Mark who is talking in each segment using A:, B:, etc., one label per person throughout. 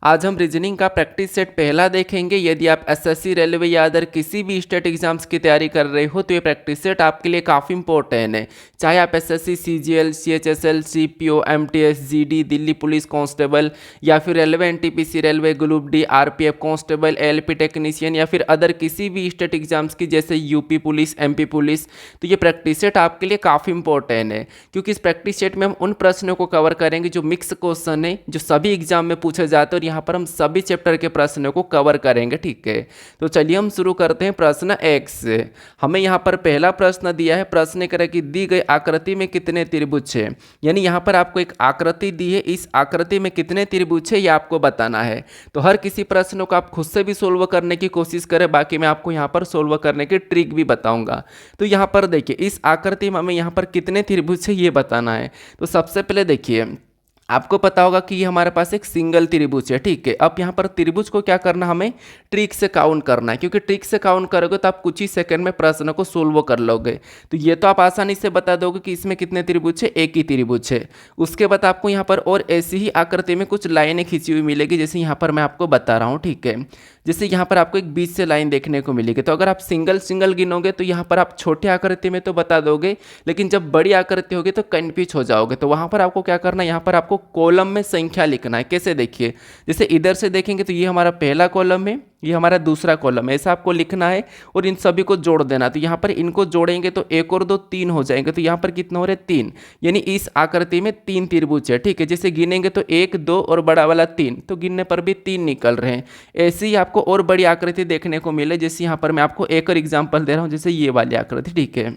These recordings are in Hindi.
A: आज हम रीजनिंग का प्रैक्टिस सेट पहला देखेंगे। यदि आप एसएससी, रेलवे या अदर किसी भी स्टेट एग्जाम्स की तैयारी कर रहे हो तो ये प्रैक्टिस सेट आपके लिए काफ़ी इंपॉर्टेंट है। चाहे आप SSC, CGL, CHSL, CPO, MTS, GD, Delhi police constable या फिर railway, NTPC, railway, group D, RPF constable, LP technician या फिर अदर किसी भी स्टेट एग्जाम्स की जैसे यूपी पुलिस, एमपी पुलिस, तो ये प्रैक्टिस सेट आपके लिए काफ़ी इंपॉर्टेंट है। क्योंकि इस प्रैक्टिस सेट में हम उन प्रश्नों को कवर करेंगे जो मिक्स क्वेश्चन है, जो सभी एग्जाम में पूछे जाते हैं, और यहाँ पर हम सभी चैप्टर के प्रश्नों को कवर करेंगे। ठीक है, तो चलिए हम शुरू करते हैं प्रश्न 1 से। हमें यहाँ पर पहला प्रश्न दिया है। प्रश्न करें कि दी गई आकृति में कितने त्रिभुज है। यानी यहाँ पर आपको एक आकृति दी है, इस आकृति में कितने त्रिभुज है ये आपको बताना है। तो हर किसी प्रश्न को आप खुद से भी सोल्व करने की कोशिश करें, बाकी मैं आपको यहाँ पर सोल्व करने की ट्रिक भी बताऊंगा। तो यहाँ पर देखिए, इस आकृति में हमें यहाँ पर कितने त्रिभुज है ये बताना है। तो सबसे पहले देखिए, आपको पता होगा कि ये हमारे पास एक सिंगल त्रिभुज है। ठीक है, अब यहाँ पर त्रिभुज को क्या करना, हमें ट्रिक से काउंट करना है, क्योंकि ट्रिक से काउंट करोगे तो आप कुछ ही सेकंड में प्रश्न को सोल्व कर लोगे। तो ये तो आप आसानी से बता दोगे कि इसमें कितने त्रिभुज है, एक ही त्रिभुज है। उसके बाद आपको यहाँ पर और ऐसी ही आकृति में कुछ लाइनें खींची हुई मिलेगी, जैसे यहाँ पर मैं आपको बता रहा हूँ। ठीक है, जैसे यहाँ पर आपको एक बीच से लाइन देखने को मिलेगी। तो अगर आप सिंगल सिंगल गिनोगे तो यहाँ पर आप छोटी आकृति में तो बता दोगे, लेकिन जब बड़ी आकृति होगी तो कन्फ्यूज हो जाओगे। तो वहाँ पर आपको क्या करना है, यहाँ पर आपको कॉलम में संख्या लिखना है। कैसे, देखिए, जैसे इधर से देखेंगे तो ये हमारा पहला कॉलम है, ये हमारा दूसरा कॉलम है, ऐसा आपको लिखना है और इन सभी को जोड़ देना। तो यहाँ पर इनको जोड़ेंगे तो 1 और 2 3 हो जाएंगे। तो यहाँ पर कितना हो रहा है, 3। यानी इस आकृति में 3 त्रिभुज है। ठीक है, जैसे गिनेंगे तो 1, 2 और बड़ा वाला 3, तो गिनने पर भी 3 निकल रहे हैं। ऐसे ही आपको और बड़ी आकृति देखने को मिले, जैसे यहाँ पर मैं आपको एक और एग्जाम्पल दे रहा हूँ, जैसे ये वाली आकृति। ठीक है,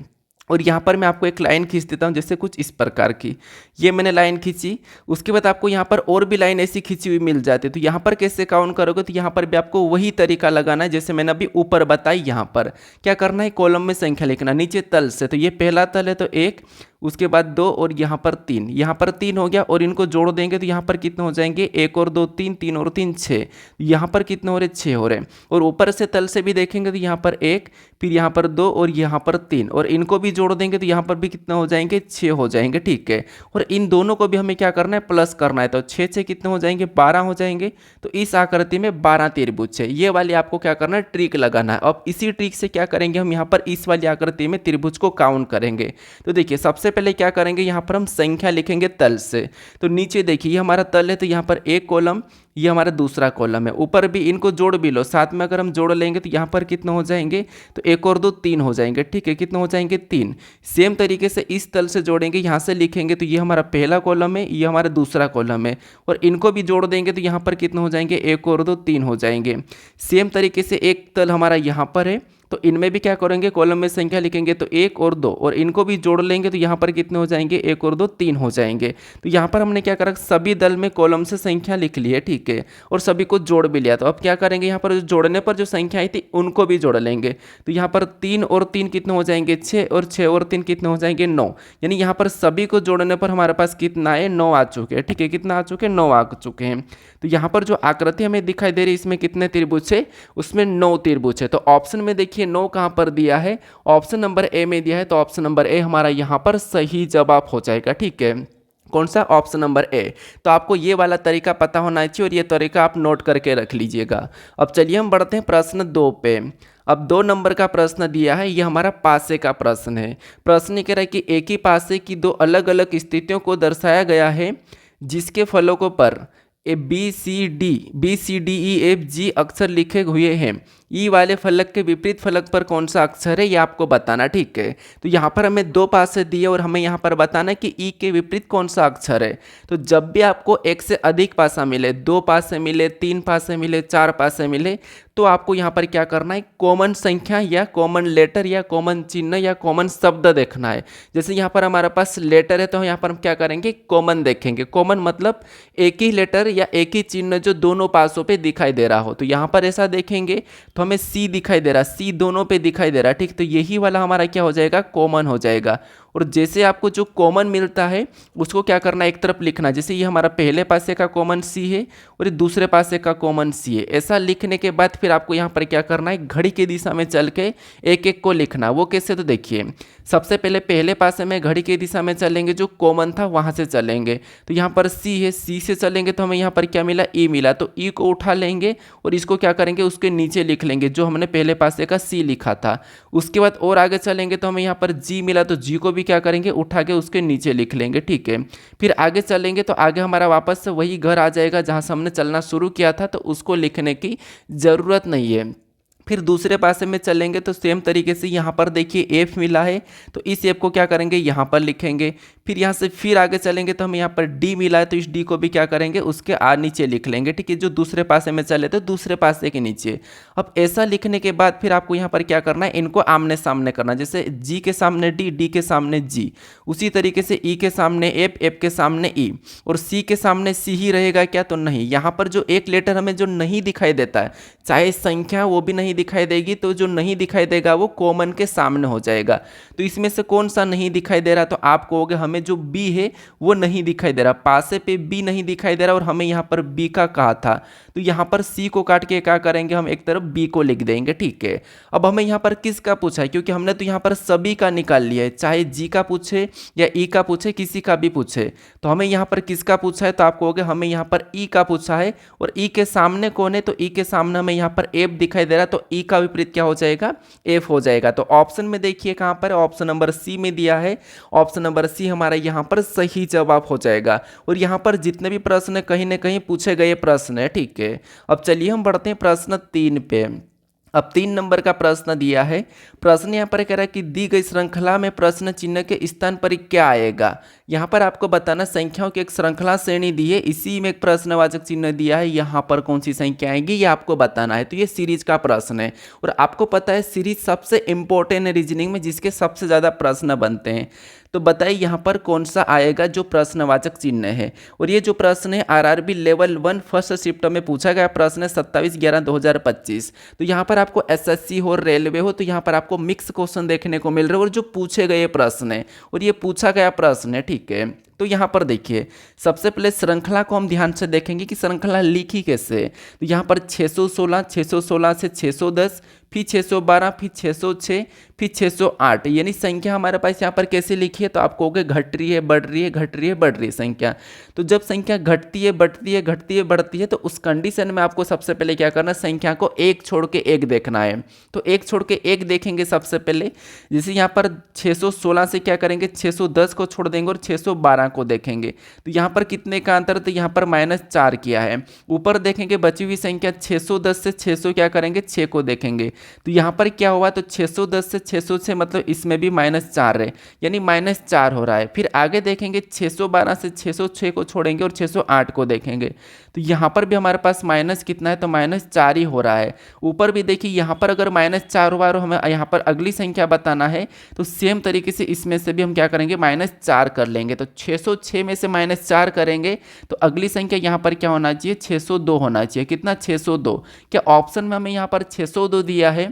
A: और यहाँ पर मैं आपको एक लाइन खींच देता हूँ, जैसे कुछ इस प्रकार की। ये मैंने लाइन खींची, उसके बाद आपको यहाँ पर और भी लाइन ऐसी खींची हुई मिल जाती है। तो यहाँ पर कैसे काउंट करोगे, तो यहाँ पर भी आपको वही तरीका लगाना है जैसे मैंने अभी ऊपर बताई। यहाँ पर क्या करना है, कॉलम में संख्या लिखना नीचे तल से। तो ये पहला तल है तो 1, उसके बाद 2 और यहाँ पर 3, यहाँ पर 3 हो गया, और इनको जोड़ देंगे तो यहाँ पर कितने हो जाएंगे, 1 और 2 3, 3 और 3 6, यहाँ पर कितने हो रहे, 6 हो रहे हैं। और ऊपर से तल से भी देखेंगे तो यहाँ पर 1, फिर यहाँ पर 2 और यहाँ पर 3, और इनको भी जोड़ देंगे तो यहाँ पर भी कितना हो जाएंगे, 6 हो जाएंगे। ठीक है, और इन दोनों को भी हमें क्या करना है, प्लस करना है। तो 6 से कितने हो जाएंगे, 12 हो जाएंगे। तो इस आकृति में 12 त्रिभुज है। ये वाली आपको क्या करना है, ट्रिक लगाना है। अब इसी ट्रिक से क्या करेंगे, हम यहाँ पर इस वाली आकृति में त्रिभुज को काउंट करेंगे। तो देखिए, सबसे पहले क्या करेंगे, यहाँ पर हम संख्या लिखेंगे तल से। तो नीचे देखिए, ये हमारा तल है, तो यहाँ पर एक कॉलम, ये हमारा दूसरा कॉलम है। ऊपर भी इनको जोड़ भी लो, साथ में अगर हम जोड़ लेंगे तो यहाँ पर कितना हो जाएंगे, तो 1 और 2 3 हो जाएंगे। ठीक है, कितना हो जाएंगे, 3। सेम तरीके से इस तल से जोड़ेंगे, यहाँ से लिखेंगे तो ये हमारा पहला कॉलम है, ये हमारा दूसरा कॉलम है, और इनको भी जोड़ देंगे तो यहाँ पर कितना हो जाएंगे, 1 और 2 3 हो जाएंगे। सेम तरीके से एक तल हमारा यहाँ पर है, तो इनमें भी क्या करेंगे, कॉलम में संख्या लिखेंगे तो 1 और 2, और इनको भी जोड़ लेंगे तो यहाँ पर कितने हो जाएंगे, 1 और 2 3 हो जाएंगे। तो यहाँ पर हमने क्या करा, सभी दल में कॉलम से संख्या लिख ली है। ठीक है, और सभी को जोड़ भी लिया। तो अब क्या करेंगे, यहाँ पर जोड़ने पर जो संख्या आई थी उनको भी जोड़ लेंगे। तो यहाँ पर 3 और 3 कितने हो जाएंगे, 6, और 6 और 3 कितने हो जाएंगे, 9। यानी यहाँ पर सभी को जोड़ने पर हमारे पास कितना है, 9 आ चुके हैं। ठीक है, कितना आ चुके हैं, 9 आ चुके हैं। तो यहाँ पर जो आकृति हमें दिखाई दे रही है, इसमें कितने त्रिभुज है, उसमें 9 त्रिभुज है। तो ऑप्शन में देखिए 9 कहाँ पर दिया है, ऑप्शन नंबर ए में दिया है। तो ऑप्शन नंबर ए हमारा यहाँ पर सही जवाब हो जाएगा। ठीक है, कौन सा, ऑप्शन नंबर ए। तो आपको ये वाला तरीका पता होना चाहिए, और ये तरीका आप नोट करके रख लीजिएगा। अब चलिए हम बढ़ते हैं प्रश्न 2 पे। अब 2 नंबर का प्रश्न दिया है, ये हमारा पासे का प्रश्न है। प्रश्न कह रहा है कि एक ही पासे की 2 अलग अलग स्थितियों को दर्शाया गया है, जिसके फलकों पर B C D E F G अक्षर लिखे हुए हैं। ई वाले फलक के विपरीत फलक पर कौन सा अक्षर है, ये आपको बताना। ठीक है, तो यहाँ पर हमें 2 पासे दिए और हमें यहाँ पर बताना है कि ई के विपरीत कौन सा अक्षर है। तो जब भी आपको एक से अधिक पासा मिले, 2 पासे मिले, 3 पासे मिले, 4 पासे मिले, तो आपको यहाँ पर क्या करना है, कॉमन संख्या या कॉमन लेटर या कॉमन चिन्ह या कॉमन शब्द देखना है। जैसे यहाँ पर हमारे पास लेटर है, तो यहाँ पर हम क्या करेंगे, कॉमन देखेंगे। कॉमन मतलब एक ही लेटर या एक ही चिन्ह जो दोनों पासों पे दिखाई दे रहा हो। तो यहाँ पर ऐसा देखेंगे तो हमें सी दिखाई दे रहा, सी दोनों पे दिखाई दे रहा। ठीक, तो यही वाला हमारा क्या हो जाएगा, कॉमन हो जाएगा। और जैसे आपको जो कॉमन मिलता है उसको क्या करना है, एक तरफ लिखना। जैसे ये हमारा पहले पासे का कॉमन सी है और ये दूसरे पासे का कॉमन सी है। ऐसा लिखने के बाद फिर आपको यहाँ पर क्या करना है, घड़ी की दिशा में चल के एक एक को लिखना। वो कैसे, तो देखिए सबसे पहले पासे में घड़ी की दिशा में चलेंगे, जो कॉमन था वहाँ से चलेंगे। तो यहाँ पर सी है, सी से चलेंगे तो हमें यहाँ पर क्या मिला, ई मिला। तो ई को उठा लेंगे और इसको क्या करेंगे, उसके नीचे लिख लेंगे जो हमने पहले पासे का सी लिखा था। उसके बाद और आगे चलेंगे तो हमें यहाँ पर जी मिला, तो जी को भी क्या करेंगे, उठा के उसके नीचे लिख लेंगे, ठीक है। फिर आगे चलेंगे तो आगे हमारा वापस से वही घर आ जाएगा जहाँ से हमने चलना शुरू किया था, तो उसको लिखने की ज़रूरत नहीं है। फिर दूसरे पासे में चलेंगे तो सेम तरीके से यहाँ पर देखिए एफ मिला है, तो इस एफ को क्या करेंगे, यहाँ पर लिखेंगे। फिर यहाँ से फिर आगे चलेंगे तो हमें यहाँ पर डी मिला है, तो इस डी को भी क्या करेंगे, उसके नीचे लिख लेंगे, ठीक है। जो दूसरे पासे में चले तो दूसरे पासे के नीचे। अब ऐसा लिखने के बाद फिर आपको यहाँ पर क्या करना है, इनको आमने सामने करना। जैसे जी के सामने डी, डी के सामने जी, उसी तरीके से ई के सामने एफ, एफ के सामने ई, और सी के सामने सी ही रहेगा क्या, तो नहीं। यहाँ पर जो एक लेटर हमें जो नहीं दिखाई देता है, चाहे संख्या वो भी नहीं दिखाई देगी, तो जो नहीं दिखाई देगा वो कॉमन के सामने हो जाएगा। तो इसमें से कौन सा नहीं दिखाई दे रहा, तो आप कहोगे हमें जो बी है वो नहीं दिखाई दे रहा, पासे पे बी नहीं दिखाई दे रहा और हमें यहाँ पर बी का कहा था, तो यहाँ पर सी को काट के क्या करेंगे, हम एक तरफ बी को लिख देंगे, ठीक है। अब हमें यहाँ पर किसका पूछा है, क्योंकि हमने तो यहाँ पर सभी का निकाल लिया है, चाहे जी का पूछे या ई का पूछे, किसी का भी पूछे। तो हमें यहाँ पर किसका पूछा है, तो आप कहोगे हमें यहाँ पर ई का पूछा है, और ई के सामने कौन है, तो ई के सामने हमें यहाँ पर एफ दिखाई दे रहा है, तो ई का विपरीत क्या हो जाएगा, एफ हो जाएगा। तो ऑप्शन में देखिए कहाँ पर, ऑप्शन नंबर सी में दिया है, ऑप्शन नंबर सी हमारा यहाँ पर सही जवाब हो जाएगा। और यहाँ पर जितने भी प्रश्न कहीं ना कहीं पूछे गए प्रश्न है, ठीक है। अब चलिए हम बढ़ते हैं प्रश्न 3 पे। अब 3 नंबर का प्रश्न दिया है। प्रश्न यहाँ पर कह रहा है कि दी गई श्रृंखला में प्रश्न चिन्ह के स्थान पर क्या आएगा। यहाँ पर आपको बताना, संख्याओं की एक श्रृंखला श्रेणी दी है, इसी में एक प्रश्नवाचक चिन्ह दिया है, यहाँ पर कौन सी संख्या आएगी ये आपको बताना है। तो ये सीरीज का प्रश्न है, और आपको पता है सीरीज सबसे इंपॉर्टेंट है रीजनिंग में, जिसके सबसे ज़्यादा प्रश्न बनते हैं। तो बताइए यहाँ पर कौन सा आएगा जो प्रश्नवाचक चिन्ह है। और ये जो प्रश्न है आरआरबी लेवल 1 फर्स्ट शिफ्ट में पूछा गया प्रश्न है 27/11/2025। तो यहाँ पर आपको एसएससी हो, रेलवे हो, तो यहाँ पर आपको मिक्स क्वेश्चन देखने को मिल रहे हैं, और जो पूछे गए प्रश्न है और ये पूछा गया प्रश्न है, ठीक है। तो यहाँ पर देखिए सबसे पहले श्रृंखला को हम ध्यान से देखेंगे कि श्रृंखला लिखी कैसे। तो यहाँ पर 616, 616 से 610, फिर 612, फिर 606, फिर 608, यानी संख्या हमारे पास यहाँ पर कैसे लिखी है, तो आप कहोगे घट रही है, बढ़ रही है, घट रही है, बढ़ रही है संख्या। तो जब संख्या घटती है, बढ़ती है, घटती है, बढ़ती है, तो उस कंडीशन में आपको सबसे पहले क्या करना है, संख्या को एक छोड़ के एक देखना है। तो एक छोड़ के एक देखेंगे सबसे पहले। जैसे यहाँ पर 616 से क्या करेंगे, 610 को छोड़ देंगे और 612 को देखेंगे। तो यहाँ पर कितने का अंतर, तो यहाँ पर -4 किया है। ऊपर देखेंगे बची हुई संख्या 610 से 600 क्या करेंगे, 6 को देखेंगे। तो यहाँ पर क्या हुआ, तो 610 से 606 मतलब इसमें भी -4 है, यानी -4 हो रहा है। फिर आगे देखेंगे 612 से 606 को छोड़ेंगे और 608 को देखेंगे। तो यहाँ पर भी हमारे पास माइनस कितना है, तो -4 ही हो रहा है। ऊपर भी देखिए यहाँ पर अगर -4 हुआ और हमें यहाँ पर अगली संख्या बताना है, तो सेम तरीके से इसमें से भी हम क्या करेंगे, -4 कर लेंगे। तो 606 में से -4 करेंगे तो अगली संख्या यहाँ पर क्या होना चाहिए, 602 होना चाहिए। कितना, 602। क्या ऑप्शन में हमें यहाँ पर 602 दिया है,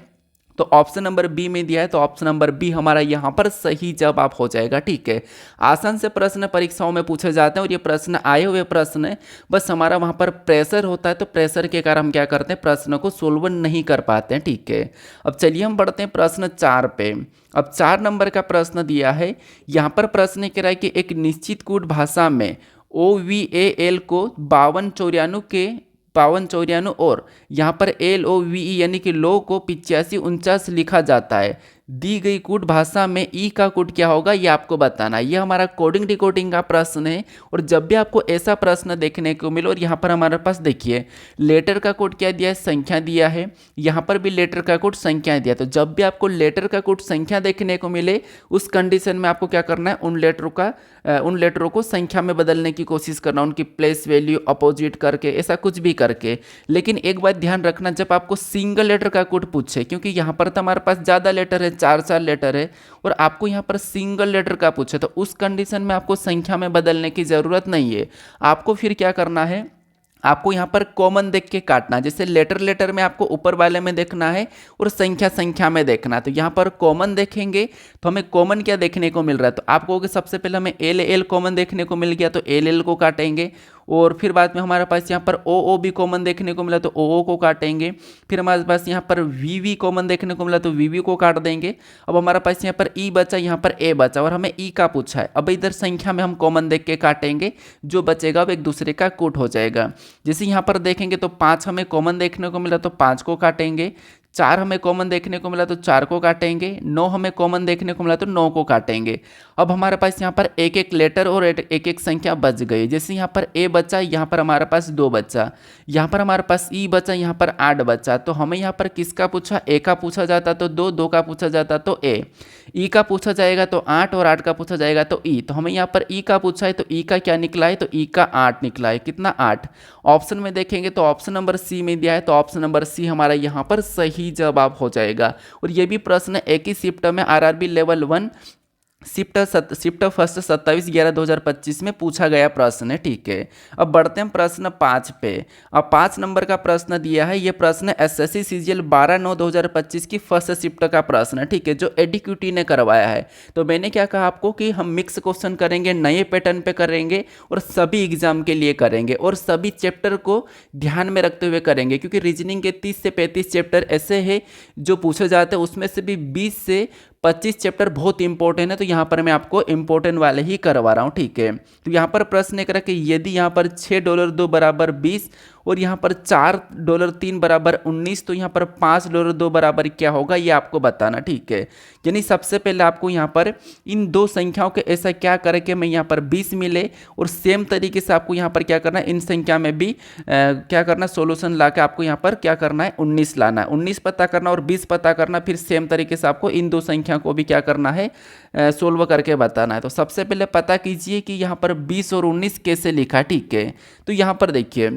A: तो ऑप्शन नंबर बी में दिया है, तो ऑप्शन नंबर बी हमारा यहाँ पर सही जवाब हो जाएगा, ठीक है। आसान से प्रश्न परीक्षाओं में पूछे जाते हैं, और ये प्रश्न आए हुए प्रश्न है, बस हमारा वहाँ पर प्रेशर होता है, तो प्रेशर के कारण हम क्या करते हैं, प्रश्न को सोल्व नहीं कर पाते हैं, ठीक है। अब चलिए हम बढ़ते हैं प्रश्न 4 पे। अब 4 नंबर का प्रश्न दिया है। यहाँ पर प्रश्न कह रहा है कि एक निश्चित कूट भाषा में OVAL को 5294 और यहाँ पर LOVE यानी कि लो को 8549 लिखा जाता है। दी गई कूट भाषा में ई का कूट क्या होगा, ये आपको बताना है। ये हमारा कोडिंग डिकोडिंग का प्रश्न है, और जब भी आपको ऐसा प्रश्न देखने को मिले, और यहाँ पर हमारे पास देखिए लेटर का कोड क्या दिया है, संख्या दिया है, यहाँ पर भी लेटर का कोड संख्या दिया। तो जब भी आपको लेटर का कोड संख्या देखने को मिले, उस कंडीशन में आपको क्या करना है, उन लेटरों को संख्या में बदलने की कोशिश करना, उनकी प्लेस वैल्यू अपोजिट करके, ऐसा कुछ भी करके। लेकिन एक बात ध्यान रखना, जब आपको सिंगल लेटर का कोड पूछे, क्योंकि यहाँ पर तो हमारे पास ज़्यादा लेटर है, 4 लेटर है, और आपको यहाँ पर सिंगल लेटर का पूछे, तो उस कंडीशन में आपको संख्या में बदलने की ज़रूरत नहीं है। आपको फिर क्या करना है, आपको यहाँ पर कॉमन देख के काटना, जैसे लेटर लेटर में आपको ऊपर वाले में देखना है और संख्या संख्या में देखना है। तो यहाँ पर कॉमन देखेंगे तो हमें कॉमन क्या देखने को मिल रहा है, तो आप कहोगे सबसे पहले हमें एल एल कॉमन देखने को मिल गया तो एल एल को काटेंगे, और फिर बाद में हमारे पास यहाँ पर ओ ओ भी कॉमन देखने को मिला तो ओ ओ को काटेंगे, फिर हमारे पास यहाँ पर वी वी कॉमन देखने को मिला तो वी वी को काट देंगे। अब हमारे पास यहाँ पर ई बचा, यहाँ पर ए बचा और हमें ई का पूछा है। अब इधर संख्या में हम कॉमन देख के काटेंगे, जो बचेगा वो एक दूसरे का कूट हो जाएगा। जैसे यहाँ पर देखेंगे तो 5 हमें कॉमन देखने को मिला तो 5 को काटेंगे, 4 हमें कॉमन देखने को मिला तो 4 को काटेंगे, 9 हमें कॉमन देखने को मिला तो 9 को काटेंगे। अब हमारे पास यहाँ पर एक एक लेटर और एक एक संख्या बच गई। जैसे यहाँ पर ए बचा, यहाँ पर हमारे पास 2 बचा, यहाँ पर हमारे पास ई बचा, यहाँ पर 8 बचा। तो हमें यहाँ पर किसका पूछा, ए का पूछा जाता तो 2, 2 का पूछा जाता तो ए, ई का पूछा जाएगा तो 8 और 8 का पूछा जाएगा तो ई। तो हमें यहाँ पर ई का पूछा है तो ई का क्या निकला है, तो ई का 8 निकला है। कितना, 8। ऑप्शन में देखेंगे तो ऑप्शन नंबर सी में दिया है, तो ऑप्शन नंबर सी हमारा यहाँ पर सही जवाब हो जाएगा। और ये भी प्रश्न एक ही शिफ्ट में आरआरबी लेवल 1 शिफ्ट फर्स्ट 27/11/2025 में पूछा गया प्रश्न है। ठीक है, अब बढ़ते हैं प्रश्न 5 पे। अब 5 नंबर का प्रश्न दिया है, ये प्रश्न एसएससी सीजीएल 12/9/2025 की फर्स्ट शिफ्ट का प्रश्न है। ठीक है, जो एडीक्यूटी ने करवाया है। तो मैंने क्या कहा आपको कि हम मिक्स क्वेश्चन करेंगे, नए पैटर्न पे करेंगे और सभी एग्जाम के लिए करेंगे और सभी चैप्टर को ध्यान में रखते हुए करेंगे, क्योंकि रीजनिंग के 30 से 35 चैप्टर ऐसे हैं जो पूछे जाते हैं, उसमें से भी 20 से 25 चैप्टर बहुत इंपॉर्टेंट है। तो यहाँ पर मैं आपको इंपॉर्टेंट वाले ही करवा रहा हूँ। ठीक है, तो यहाँ पर प्रश्न एक रहा कि यदि यहाँ पर $6 बराबर 20 और यहाँ पर $4 बराबर 19, तो यहाँ पर $5 बराबर क्या होगा, ये आपको बताना। ठीक है, यानी सबसे पहले आपको यहाँ पर इन दो संख्याओं के ऐसा क्या करें कि मैं यहाँ पर 20 मिले, और सेम तरीके से आपको यहाँ पर क्या करना है, इन संख्या में भी क्या करना, सोल्यूशन ला के आपको यहाँ पर क्या करना है, 19 लाना है। 19 पता करना और 20 पता करना, फिर सेम तरीके से आपको इन दो संख्या को भी क्या करना है, सोल्व करके बताना है। तो सबसे पहले पता कीजिए कि यहाँ पर 20 और 19 कैसे लिखा। ठीक है, तो यहाँ पर देखिए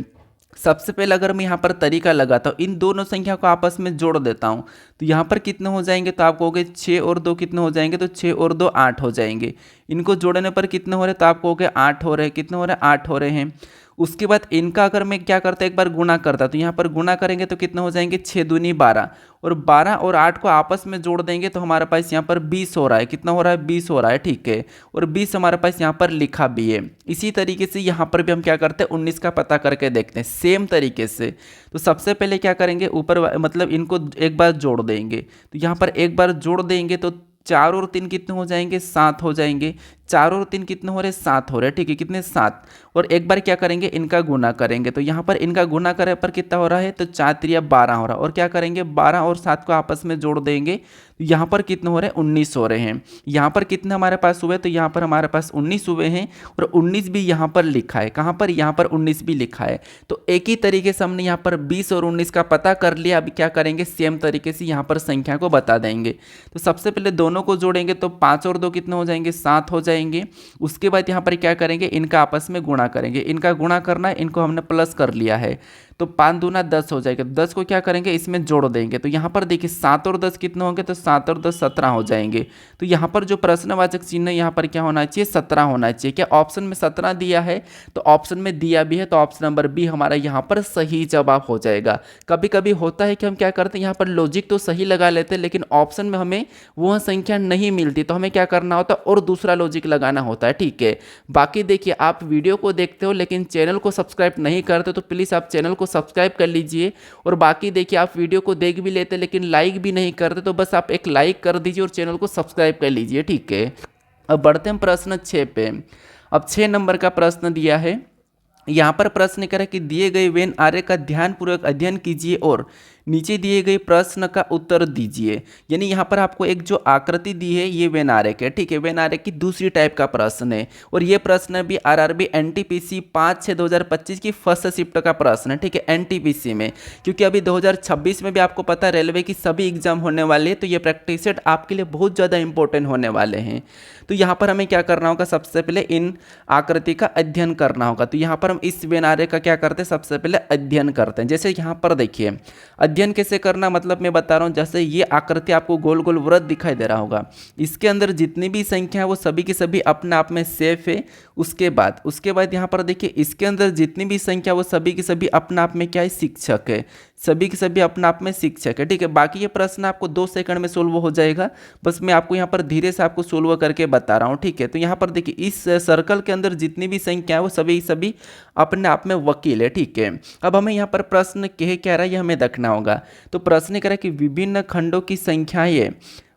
A: सबसे पहले अगर मैं यहाँ पर तरीका लगाता हूँ, इन दोनों संख्या को आपस में जोड़ देता हूँ, तो यहाँ पर कितने हो जाएंगे, तो आप कहोगे 6 और 2 कितने हो जाएंगे, तो 6 और 2 8 हो जाएंगे। इनको जोड़ने पर कितने हो रहे, तो आप कहोगे 8 हो रहे हैं। कितने हो रहे हैं, 8 हो रहे हैं। उसके बाद इनका अगर मैं क्या करता, एक बार गुना करता, तो यहाँ पर गुना करेंगे तो कितने हो जाएंगे, 6 दूनी 12, और 12 और 8 को आपस में जोड़ देंगे तो हमारे पास यहाँ पर 20 हो रहा है। कितना हो रहा है, 20 हो रहा है। ठीक है, और 20 हमारे पास यहाँ पर लिखा भी है। इसी तरीके से यहाँ पर भी हम क्या करते हैं, 19 का पता करके देखते हैं सेम तरीके से। तो सबसे पहले क्या करेंगे, ऊपर मतलब इनको एक बार जोड़ देंगे, तो यहाँ पर एक बार जोड़ देंगे तो 4 और 3 कितने हो जाएंगे, 7 हो जाएंगे। 4 और 3 कितने हो रहे, 7 हो रहे हैं। ठीक है, कितने, 7। और एक बार क्या करेंगे, इनका गुना करेंगे, तो यहाँ पर इनका गुना करे पर कितना हो रहा है, तो 4 3 12 हो रहा है। और क्या करेंगे, 12 और 7 को आपस में जोड़ देंगे, तो यहाँ पर कितने हो रहे हैं, 19 हो रहे हैं। यहाँ पर कितने हमारे पास हुए, तो यहाँ पर हमारे पास 19 हुए हैं, और 19 भी यहाँ पर लिखा है। कहाँ पर, यहाँ पर 19 भी लिखा है। तो एक ही तरीके से हमने यहाँ पर 20 और 19 का पता कर लिया। अभी क्या करेंगे, सेम तरीके से यहाँ पर संख्या को बता देंगे। तो सबसे पहले दोनों को जोड़ेंगे तो 5 और 2 कितने हो जाएंगे, 7 हो जाएंगे। उसके बाद यहाँ पर क्या करेंगे, इनका आपस में गुणा करेंगे। इनका गुणा करना है, इनको हमने प्लस कर लिया है, तो 5 दूना 10 हो जाएगा। 10 को क्या करेंगे, इसमें जोड़ देंगे, तो यहाँ पर देखिए 7 और 10 कितने होंगे, तो 7 और 10 17 हो जाएंगे। तो यहाँ पर जो प्रश्नवाचक चिन्ह है यहाँ पर क्या होना चाहिए, 17 होना चाहिए। क्या ऑप्शन में 17 दिया है, तो ऑप्शन में दिया भी है, तो ऑप्शन नंबर बी हमारा यहाँ पर सही जवाब हो जाएगा। कभी कभी होता है कि हम क्या करते हैं, यहाँ पर लॉजिक तो सही लगा लेते हैं, लेकिन ऑप्शन में हमें वह संख्या नहीं मिलती, तो हमें क्या करना होता है, और दूसरा लॉजिक लगाना होता है। ठीक है, बाकी देखिए आप वीडियो को देखते हो लेकिन चैनल को सब्सक्राइब नहीं करते, तो प्लीज़ आप चैनल को सब्सक्राइब कर लीजिए। और बाकी देखिए आप वीडियो को देख भी लेते लेकिन लाइक भी नहीं करते, तो बस आप एक लाइक कर दीजिए और चैनल को सब्सक्राइब कर लीजिए। ठीक है, अब बढ़ते हैं प्रश्न 6 पे। अब 6 नंबर का प्रश्न दिया है। यहाँ पर प्रश्न करें कि दिए गए वेन आर्य का ध्यानपूर्वक अध्ययन कीजिए और नीचे दिए गए प्रश्न का उत्तर दीजिए। यानी यहाँ पर आपको एक जो आकृति दी है ये वेन आर्य के, ठीक है, वेन आर्य की दूसरी टाइप का प्रश्न है, और ये प्रश्न भी आरआरबी एनटीपीसी 5/6/2025 की फर्स्ट शिफ्ट का प्रश्न है। ठीक है, एनटीपीसी में, क्योंकि अभी 2026 में भी आपको पता है रेलवे की सभी एग्जाम होने वाले हैं, तो ये प्रैक्टिस सेट आपके लिए बहुत ज़्यादा इंपॉर्टेंट होने वाले हैं। तो यहाँ पर हमें क्या करना होगा, सबसे पहले इन आकृति का अध्ययन करना होगा। तो यहाँ पर हम इस वेन आर्य का क्या करते हैं, सबसे पहले अध्ययन करते हैं। जैसे यहाँ पर देखिए अध्ययन कैसे करना, मतलब मैं बता रहा हूँ, जैसे ये आकृति आपको गोल गोल वृत्त दिखाई दे रहा होगा, इसके अंदर जितनी भी संख्या है वो सभी की सभी अपने आप में सेफ है। उसके बाद यहाँ पर देखिए, इसके अंदर जितनी भी संख्या वो सभी की सभी अपने आप में क्या है, शिक्षक है, सभी के सभी अपने आप में शिक्षक है। ठीक है, बाकी ये प्रश्न आपको 2 सेकंड में सोल्व हो जाएगा, बस मैं आपको यहाँ पर धीरे से आपको सोल्व करके बता रहा हूँ। ठीक है, तो यहाँ पर देखिए, इस सर्कल के अंदर जितनी भी संख्या है वो सभी सभी अपने आप में वकील है। ठीक है, अब हमें यहाँ पर प्रश्न कह रहा है, ये हमें देखना होगा। तो प्रश्न कह रहा है कि विभिन्न खंडों की संख्याएं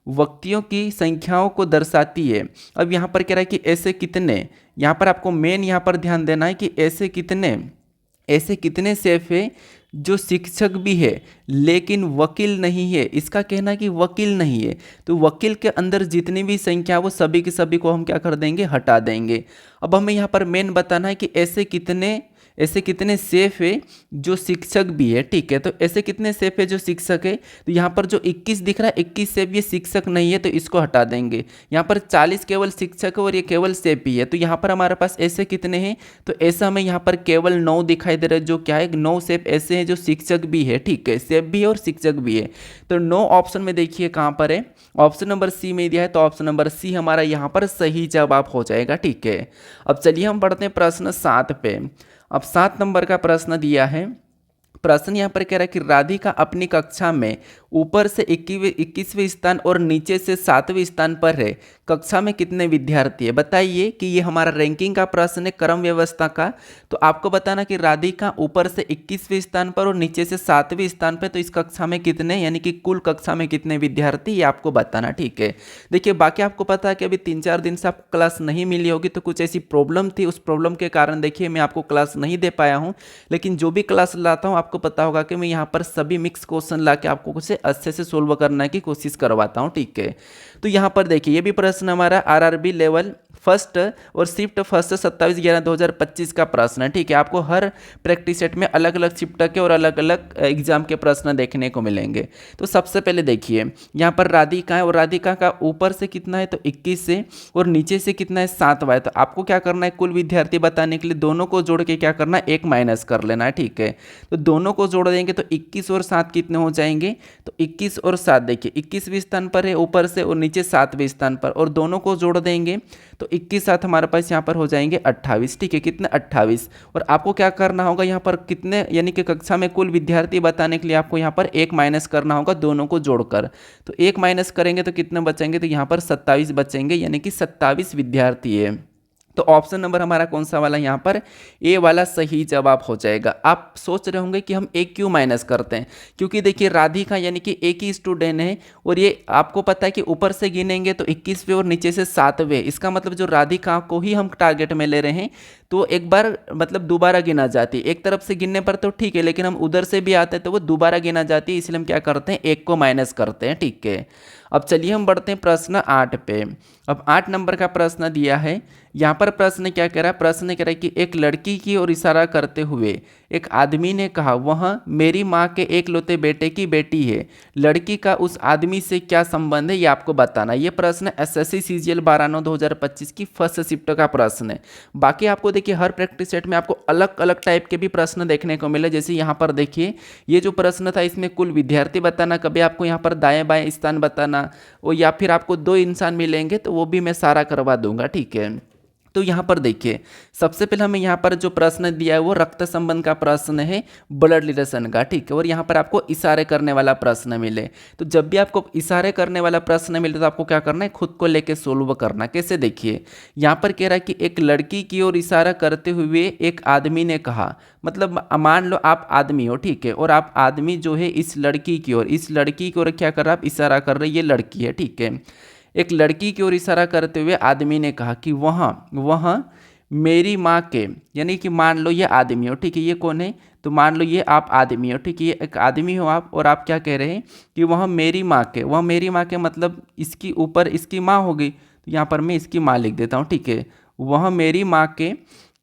A: व्यक्तियों की संख्याओं को दर्शाती है। अब यहाँ पर कह रहा है कि ऐसे कितने, यहाँ पर आपको मेन यहाँ पर ध्यान देना है कि ऐसे कितने सेफ है जो शिक्षक भी है लेकिन वकील नहीं है। इसका कहना है कि वकील नहीं है, तो वकील के अंदर जितनी भी संख्या वो सभी के सभी को हम क्या कर देंगे, हटा देंगे। अब हमें यहाँ पर मेन बताना है कि ऐसे कितने सेफ है जो शिक्षक भी है। ठीक है, तो ऐसे कितने सेफ है जो शिक्षक है, तो यहाँ पर जो 21 दिख रहा है, 21 सेफ ये शिक्षक नहीं है, तो इसको हटा देंगे। यहाँ पर 40 केवल शिक्षक है और ये केवल सेफ ही है, तो यहाँ पर हमारे पास ऐसे कितने हैं, तो ऐसा हमें यहाँ पर केवल 9 दिखाई दे रहा है, जो क्या है, 9 सेफ ऐसे हैं जो शिक्षक भी है। ठीक है, सेफ भी है और शिक्षक भी है। तो 9 ऑप्शन में देखिए कहाँ पर है, ऑप्शन नंबर सी में दिया है, तो ऑप्शन नंबर सी हमारा यहाँ पर सही जवाब हो जाएगा। ठीक है, अब चलिए हम बढ़ते हैं प्रश्न 7 पे। अब 7 नंबर का प्रश्न दिया है, प्रश्न यहाँ पर कह रहा है कि राधिका अपनी कक्षा में ऊपर से 21वें स्थान और नीचे से 7वें स्थान पर है, कक्षा में कितने विद्यार्थी है। बताइए कि ये हमारा रैंकिंग का प्रश्न है, क्रम व्यवस्था का। तो आपको बताना कि राधिका ऊपर से 21वें स्थान पर और नीचे से 7वें स्थान पर, तो इस कक्षा में कितने, यानी कि कुल कक्षा में कितने विद्यार्थी, ये आपको बताना। ठीक है, देखिए बाकी आपको पता है कि अभी 3-4 दिन से आपको क्लास नहीं मिली होगी, तो कुछ ऐसी प्रॉब्लम थी, उस प्रॉब्लम के कारण देखिए मैं आपको क्लास नहीं दे पाया हूँ, लेकिन जो भी क्लास लाता हूँ आपको पता होगा कि मैं यहाँ पर सभी मिक्स क्वेश्चन ला के आपको कुछ अच्छे से सोल्व करने की कोशिश करवाता हूँ। ठीक है, तो यहाँ पर देखिए, ये भी प्रश्न हमारा आरआरबी लेवल फर्स्ट और शिफ्ट फर्स्ट 27/11/2025 का प्रश्न है। ठीक है, आपको हर प्रैक्टिस सेट में अलग अलग शिफ्ट के और अलग अलग एग्जाम के प्रश्न देखने को मिलेंगे। तो सबसे पहले देखिए, यहाँ पर राधिका है और राधिका का ऊपर से कितना है, तो 21 से, और नीचे से कितना है, 7वां है। तो आपको क्या करना है, कुल विद्यार्थी बताने के लिए दोनों को जोड़ के क्या करना है, 1 माइनस कर लेना है। ठीक है, तो दोनों को जोड़ देंगे तो 21 और 7 कितने हो जाएंगे, तो 21 और 7 देखिए 21वें स्थान पर है ऊपर से और नीचे 7वें स्थान पर, और दोनों को जोड़ देंगे तो 21 साथ हमारे पास यहाँ पर हो जाएंगे 28। ठीक है, कितने, 28। और आपको क्या करना होगा, यहाँ पर कितने, यानी कि कक्षा में कुल विद्यार्थी बताने के लिए आपको यहाँ पर 1 माइनस करना होगा दोनों को जोड़कर। तो 1 माइनस करेंगे तो कितने बचेंगे, तो यहाँ पर 27 बचेंगे, यानी कि 27 विद्यार्थी है। तो ऑप्शन नंबर हमारा कौन सा वाला, यहाँ पर ए वाला सही जवाब हो जाएगा। आप सोच रहे होंगे कि हम ए क्यों माइनस करते हैं, क्योंकि देखिए राधिका यानी कि एक ही स्टूडेंट है, और ये आपको पता है कि ऊपर से गिनेंगे तो 21वें और नीचे से 7वें, इसका मतलब जो राधिका को ही हम टारगेट में ले रहे हैं, तो एक बार मतलब दोबारा गिना जाती है। एक तरफ से गिनने पर तो ठीक है, लेकिन हम उधर से भी आते हैं तो वो दोबारा गिना जाती है, इसलिए हम क्या करते हैं, 1 को माइनस करते हैं। ठीक है, अब चलिए हम बढ़ते हैं प्रश्न 8 पे। अब 8 नंबर का प्रश्न दिया है, यहाँ पर प्रश्न क्या कह रहा है, प्रश्न कह रहा है कि एक लड़की की ओर इशारा करते हुए एक आदमी ने कहा, वह मेरी माँ के एकलौते बेटे की बेटी है, लड़की का उस आदमी से क्या संबंध है, ये आपको बताना। ये प्रश्न एसएससी सीजीएल 12/9/2025 की फर्स्ट शिफ्ट का प्रश्न है। बाकी आपको देखिए हर प्रैक्टिस सेट में आपको अलग अलग टाइप के भी प्रश्न देखने को मिले। जैसे यहाँ पर देखिए, ये जो प्रश्न था इसमें कुल विद्यार्थी बताना, कभी आपको यहाँ पर दाएं बाएं स्थान बताना, और या फिर आपको 2 इंसान मिलेंगे, तो वो भी मैं सारा करवा दूंगा। ठीक है, तो यहाँ पर देखिए, सबसे पहले हमें यहाँ पर जो प्रश्न दिया है वो रक्त संबंध का प्रश्न है, ब्लड रिलेशन का। ठीक है, और यहाँ पर आपको इशारे करने वाला प्रश्न मिले, तो जब भी आपको इशारे करने वाला प्रश्न मिले तो आपको क्या करना है, खुद को लेके सोल्व करना। कैसे, देखिए यहाँ पर कह रहा है कि एक लड़की की ओर इशारा करते हुए एक आदमी ने कहा, मतलब मान लो आप आदमी हो, ठीक है, और आप आदमी जो है इस लड़की की ओर क्या कर रहा है, आप इशारा कर रहे, ये लड़की है। ठीक है, एक लड़की की ओर इशारा करते हुए आदमी ने कहा कि वह मेरी माँ के, यानी कि मान लो ये आदमी हो, ठीक है, ये कौन है, तो मान लो ये आप आदमी हो, ठीक है, ये एक आदमी हो आप, और आप क्या कह रहे हैं कि वह मेरी माँ के मतलब इसकी ऊपर इसकी माँ होगी, तो यहाँ पर मैं इसकी माँ लिख देता हूँ। ठीक है, वह मेरी माँ के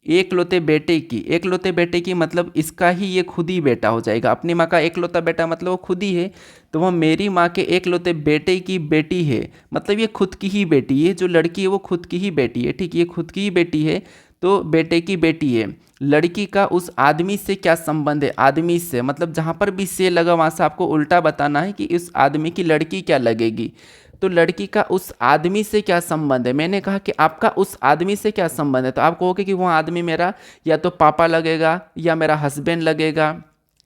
A: एकलौते बेटे की मतलब इसका ही ये खुद ही बेटा हो जाएगा। अपनी माँ का एकलौता बेटा मतलब वो खुद ही है, तो वह मेरी माँ के एकलौते बेटे की बेटी है, मतलब ये खुद की ही बेटी है, जो लड़की है वो खुद की ही बेटी है। ठीक, ये खुद की ही बेटी है, तो बेटे की बेटी है, लड़की का उस आदमी से क्या संबंध है, आदमी से मतलब जहाँ पर भी से लगा वहाँ से आपको उल्टा बताना है कि इस आदमी की लड़की क्या लगेगी। तो लड़की का उस आदमी से क्या संबंध है, मैंने कहा कि आपका उस आदमी से क्या संबंध है, तो आप कहोगे कि वो आदमी मेरा या तो पापा लगेगा या मेरा हस्बैंड लगेगा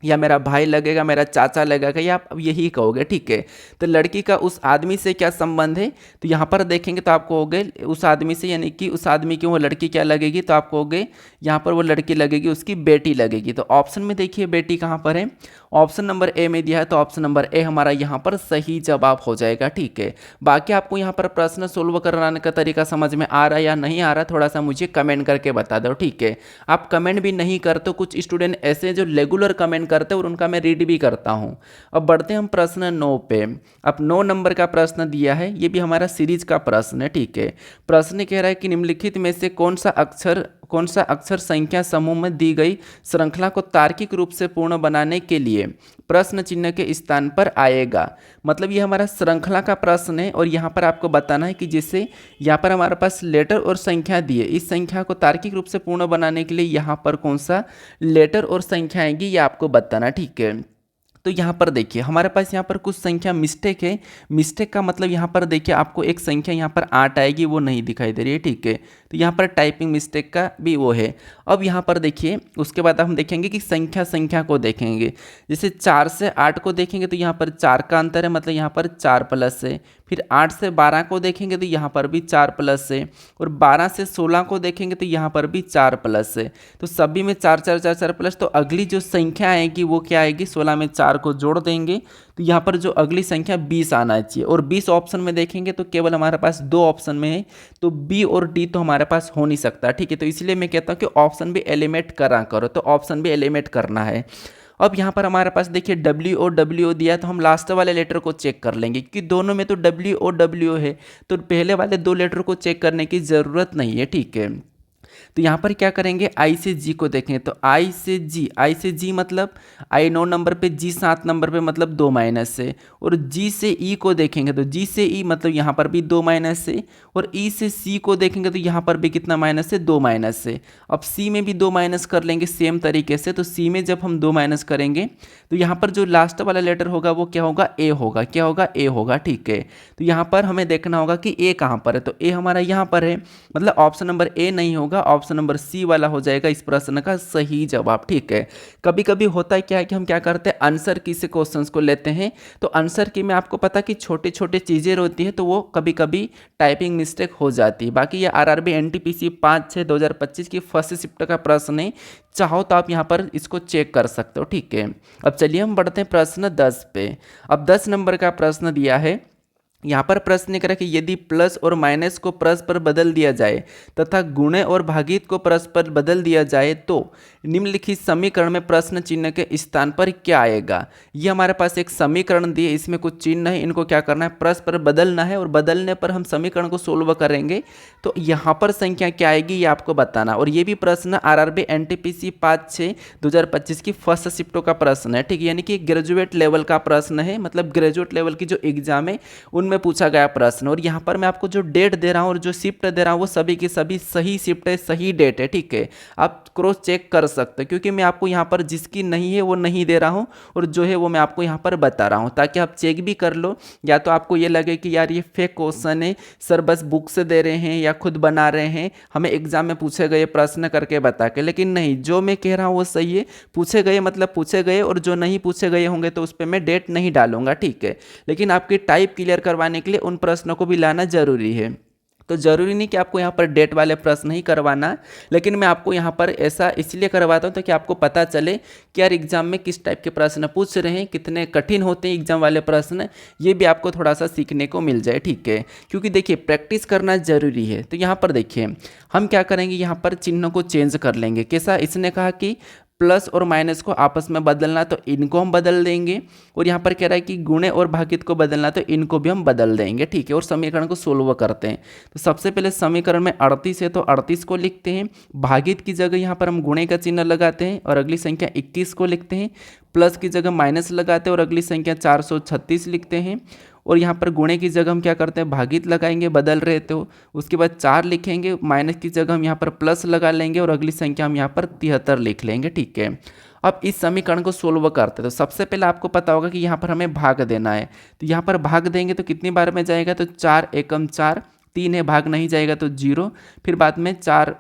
A: या मेरा भाई लगेगा, मेरा चाचा लगेगा, या आप यही कहोगे, ठीक है। तो लड़की का उस आदमी से क्या संबंध है, तो यहाँ पर देखेंगे तो आप कहोगे उस आदमी से, यानी कि उस आदमी की वो लड़की क्या लगेगी, तो आप कहोगे यहाँ पर वो लड़की लगेगी उसकी बेटी लगेगी। तो ऑप्शन में देखिए बेटी कहाँ पर है, ऑप्शन नंबर ए में दिया है, तो ऑप्शन नंबर ए हमारा यहाँ पर सही जवाब हो जाएगा, ठीक है। बाकी आपको यहाँ पर प्रश्न सोल्व कराने का तरीका समझ में आ रहा है या नहीं आ रहा, थोड़ा सा मुझे कमेंट करके बता दो, ठीक है। आप कमेंट भी नहीं करते, कुछ स्टूडेंट ऐसे जो रेगुलर कमेंट करते हैं और उनका मैं रीड भी करता हूं। अब बढ़ते हैं हम प्रश्न 9 पे। अब 9 नंबर का प्रश्न दिया है, ये भी हमारा सीरीज का प्रश्न है, ठीक है। प्रश्न कह रहा है कि निम्नलिखित में से कौन सा अक्षर संख्या समूह में दी गई श्रृंखला को तार्किक रूप से पूर्ण बनाने के लिए प्रश्न चिन्ह के स्थान पर आएगा। मतलब ये हमारा श्रृंखला का प्रश्न है और यहाँ पर आपको बताना है कि जैसे यहाँ पर हमारे पास लेटर और संख्या दी है, इस संख्या को तार्किक रूप से पूर्ण बनाने के लिए यहाँ पर कौन सा लेटर और संख्या आएगी ये आपको बताना, ठीक है। तो यहाँ पर देखिए हमारे पास यहाँ पर कुछ संख्या मिस्टेक है, मिस्टेक का मतलब यहाँ पर देखिए आपको एक संख्या यहाँ पर 8 आएगी वो नहीं दिखाई दे रही है, ठीक है। तो यहाँ पर टाइपिंग मिस्टेक का भी वो है। अब यहाँ पर देखिए उसके बाद हम देखेंगे कि संख्या को देखेंगे, जैसे 4 से 8 को देखेंगे तो यहाँ पर 4 का अंतर है, मतलब यहाँ पर 4 प्लस है। फिर 8 से 12 को देखेंगे तो यहाँ पर भी 4 प्लस है, और 12 से 16 को देखेंगे तो यहाँ पर भी 4 प्लस है। तो सभी में 4 4 4 4 प्लस, तो अगली जो संख्या आएगी वो क्या आएगी, 16 में 4 को जोड़ देंगे तो यहाँ पर जो अगली संख्या 20 आना चाहिए। और 20 ऑप्शन में देखेंगे तो केवल हमारे पास 2 ऑप्शन में है, तो बी और डी तो हमारे पास हो नहीं सकता, ठीक है। तो इसलिए मैं कहता हूँ कि ऑप्शन भी एलिमिनेट करा करो, तो ऑप्शन भी एलिमिनेट करना है। अब यहाँ पर हमारे पास देखिए डब्ल्यू दिया है, तो हम लास्ट वाले लेटर को चेक कर लेंगे क्योंकि दोनों में तो डब्ल्यू है, तो पहले वाले 2 लेटर को चेक करने की ज़रूरत नहीं है, ठीक है। तो यहाँ पर क्या करेंगे, आई से जी को देखें तो आई से जी मतलब आई 9 नंबर पे, जी 7 नंबर पे मतलब 2 माइनस से। और जी से ई को देखेंगे तो जी से ई मतलब यहाँ पर भी 2 माइनस से। और ई से सी को देखेंगे तो यहाँ पर भी कितना माइनस से, 2 माइनस से। अब सी में भी 2 माइनस कर लेंगे सेम तरीके से, तो सी में जब हम 2 माइनस करेंगे तो यहाँ पर जो लास्ट वाला लेटर होगा वो क्या होगा, ए होगा, क्या होगा, ए होगा, ठीक है। तो यहाँ पर हमें देखना होगा कि ए कहाँ पर है, तो ए हमारा यहाँ पर है, मतलब ऑप्शन नंबर ए नहीं होगा, ऑप्शन नंबर सी वाला हो जाएगा इस प्रश्न का सही जवाब, ठीक है। कभी कभी होता है क्या है कि हम क्या करते हैं, आंसर की से क्वेश्चंस को लेते हैं, तो आंसर की में आपको पता कि छोटे छोटे चीज़ें होती हैं, तो वो कभी कभी टाइपिंग मिस्टेक हो जाती है। बाकी ये आरआरबी एनटीपीसी 5/6/2025 की फर्स्ट शिफ्ट का प्रश्न है, चाहो तो आप यहाँ पर इसको चेक कर सकते हो, ठीक है। अब चलिए हम बढ़ते हैं प्रश्न 10 पे। अब 10 नंबर का प्रश्न दिया है, यहाँ पर प्रश्न करें कि यदि प्लस और माइनस को प्लस पर बदल दिया जाए तथा गुणे और भागित को प्लस पर बदल दिया जाए तो निम्नलिखित समीकरण में प्रश्न चिन्ह के स्थान पर क्या आएगा। ये हमारे पास एक समीकरण दिए, इसमें कुछ चिन्ह है, इनको क्या करना है, प्लस पर बदलना है, और बदलने पर हम समीकरण को सोल्व करेंगे तो यहाँ पर संख्या क्या आएगी ये आपको बताना। और ये भी प्रश्न आरआरबी एनटीपीसी 5/6/2025 की फर्स्ट शिफ्टों का प्रश्न है, ठीक है, यानी कि ग्रेजुएट लेवल का प्रश्न है, मतलब ग्रेजुएट लेवल की जो एग्जाम है में पूछा गया प्रश्न। और यहाँ पर मैं आपको जो डेट दे रहा हूँ और जो शिफ्ट दे रहा हूँ वो सभी की सभी सही शिफ्ट है, सही डेट है, ठीक है। आप क्रॉस चेक कर सकते हैं क्योंकि मैं आपको यहाँ पर जिसकी नहीं है वो नहीं दे रहा हूँ और जो है वो मैं आपको यहाँ पर बता रहा हूँ, ताकि आप चेक भी कर लो, या तो आपको ये लगे कि यार ये फेक क्वेश्चन है, सर बस बुक से दे रहे हैं या खुद बना रहे हैं, हमें एग्जाम में पूछे गए प्रश्न करके बता के। लेकिन नहीं, जो मैं कह रहा हूँ वो सही है, पूछे गए मतलब पूछे गए, और जो नहीं पूछे गए होंगे तो उस पर मैं डेट नहीं डालूंगा, ठीक है। लेकिन आपकी टाइप क्लियर करवाने के लिए उन प्रश्नों को भी लाना जरूरी है। तो जरूरी नहीं कि आपको यहाँ पर डेट वाले प्रश्न ही करवाना, लेकिन मैं आपको यहाँ पर ऐसा इसलिए करवाता हूँ ताकि आपको पता चले कि यार एग्जाम में किस टाइप के प्रश्न पूछ रहे हैं, कितने कठिन होते हैं एग्जाम वाले प्रश्न, ये भी आपको थोड़ा सा सीखने को मिल जाए, ठीक है। क्योंकि देखिए प्रैक्टिस करना जरूरी है। तो यहाँ पर देखिए हम क्या करेंगे, यहाँ पर चिन्ह को चेंज कर लेंगे। कैसा, इसने कहा कि प्लस और माइनस को आपस में बदलना, तो इनको हम बदल देंगे। और यहाँ पर कह रहा है कि गुणे और भागित को बदलना, तो इनको भी हम बदल देंगे, ठीक है। और समीकरण को सोल्व करते हैं। तो सबसे पहले समीकरण में 38 है तो 38 को लिखते हैं, भागित की जगह यहाँ पर हम गुणे का चिन्ह लगाते हैं और अगली संख्या 21 को लिखते हैं, प्लस की जगह माइनस लगाते हैं और अगली संख्या 436 लिखते हैं, और यहाँ पर गुणे की जगह हम क्या करते हैं, भागित लगाएंगे, बदल रहे तो उसके बाद 4 लिखेंगे, माइनस की जगह हम यहाँ पर प्लस लगा लेंगे और अगली संख्या हम यहाँ पर 73 लिख लेंगे। ठीक है, अब इस समीकरण को सोल्व करते हैं। तो सबसे पहले आपको पता होगा कि यहाँ पर हमें भाग देना है, तो यहाँ पर भाग देंगे तो कितनी बार में जाएगा, तो 4 एकम 4, 3 है, भाग नहीं जाएगा तो 0, फिर बाद में 4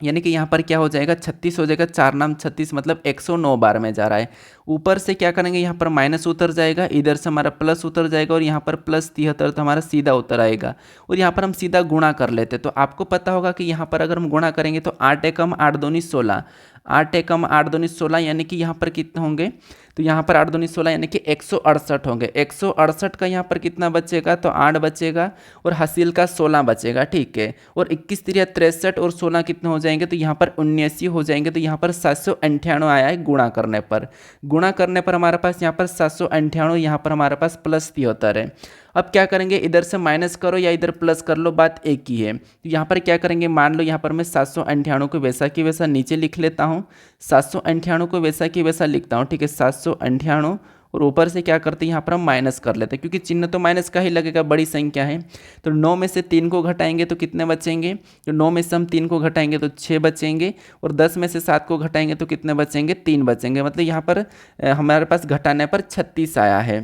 A: यानी कि यहाँ पर क्या हो जाएगा, 36 हो जाएगा, 4 नाम 36 मतलब 109 बार में जा रहा है। ऊपर से क्या करेंगे, यहाँ पर माइनस उतर जाएगा, इधर से हमारा प्लस उतर जाएगा और यहाँ पर प्लस 73 तो हमारा सीधा उतर आएगा और यहाँ पर हम सीधा गुणा कर लेते। तो आपको पता होगा कि यहाँ पर अगर हम गुणा करेंगे तो 8 एकम 8 दूनी 16, 8 एकम 8 दूनी 16 यानी कि यहाँ पर कितने होंगे, तो यहाँ पर 8 दूनी 16 यानी कि 168 होंगे। 168 का यहाँ पर कितना बचेगा, तो 8 बचेगा और हासिल का 16 बचेगा। ठीक है, और 21 तिरिया 63 और 16 कितने हो जाएंगे, तो यहाँ पर 79 हो जाएंगे। तो यहाँ पर 798 आया है गुणा करने पर। गुणा करने पर हमारे पास यहाँ पर 798, यहाँ पर हमारे पास प्लस 73 है। अब क्या करेंगे, इधर से माइनस करो या इधर प्लस कर लो, बात एक ही है। तो यहाँ पर क्या करेंगे, मान लो यहाँ पर मैं 798 को वैसा की वैसा नीचे लिख लेता हूँ, 798 को वैसा की वैसा लिखता हूँ। ठीक है, 798 और ऊपर से क्या करते हैं, यहाँ पर हम माइनस कर लेते हैं क्योंकि चिन्ह तो माइनस का ही लगेगा, बड़ी संख्या है। तो 9 में से 3 को घटाएंगे तो कितने बचेंगे, तो 9 में से हम 3 को घटाएंगे तो 6 बचेंगे और 10 में से 7 को घटाएंगे तो कितने बचेंगे, 3 बचेंगे। मतलब यहाँ पर हमारे पास घटाने पर 36 आया है।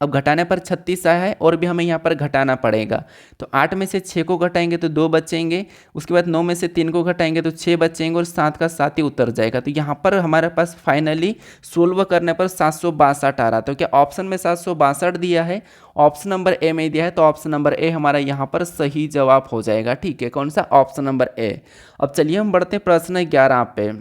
A: अब घटाने पर 36 आया है और भी हमें यहाँ पर घटाना पड़ेगा। तो 8 में से 6 को घटाएंगे तो 2 बचेंगे, उसके बाद 9 में से 3 को घटाएंगे तो 6 बचेंगे और 7 का 7 ही उतर जाएगा। तो यहाँ पर हमारे पास फाइनली सोल्व करने पर 762 आ रहा। तो क्या ऑप्शन में 762 दिया है, ऑप्शन नंबर ए में दिया है, तो ऑप्शन नंबर ए हमारा यहाँ पर सही जवाब हो जाएगा। ठीक है, कौन सा, ऑप्शन नंबर ए। अब चलिए हम बढ़ते हैं प्रश्न 11 पे।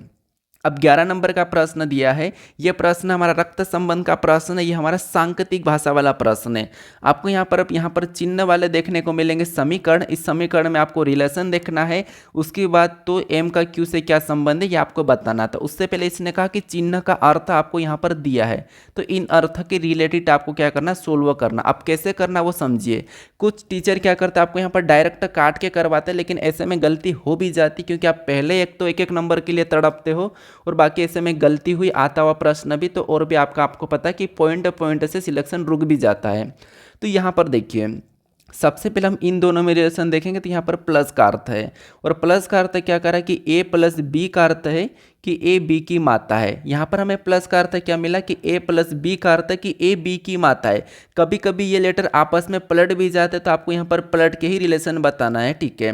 A: अब 11 नंबर का प्रश्न दिया है, ये प्रश्न हमारा रक्त संबंध का प्रश्न है, ये हमारा सांकेतिक भाषा वाला प्रश्न है। आपको यहाँ पर चिन्ह वाले देखने को मिलेंगे समीकरण, इस समीकरण में आपको रिलेशन देखना है, उसके बाद तो एम का क्यू से क्या संबंध है ये आपको बताना था। उससे पहले इसने कहा कि चिन्ह का अर्थ आपको यहाँ पर दिया है, तो इन अर्थ के रिलेटेड आपको क्या करना, सोल्व करना। अब कैसे करना वो समझिए। कुछ टीचर क्या करते हैं, आपको यहाँ पर डायरेक्ट काट के करवाते हैं, लेकिन ऐसे में गलती हो भी जाती क्योंकि आप पहले एक तो एक नंबर के लिए तड़पते हो और बाकी ऐसे में गलती हुई आता हुआ प्रश्न भी, तो और भी आपको पता है कि पॉइंट से सिलेक्शन रुक भी जाता है। तो यहाँ पर देखिए, सबसे पहले हम इन दोनों में रिलेशन देखेंगे। तो यहाँ पर प्लस का अर्थ है और प्लस का अर्थ क्या कर रहा है कि ए प्लस बी का अर्थ है कि ए बी की माता है। यहाँ पर हमें प्लस का अर्थ क्या मिला कि ए प्लस बी का अर्थ है कि ए बी की माता है। कभी कभी ये लेटर आपस में पलट भी जाते हैं, तो आपको यहाँ पर पलट के ही रिलेशन बताना है। ठीक है,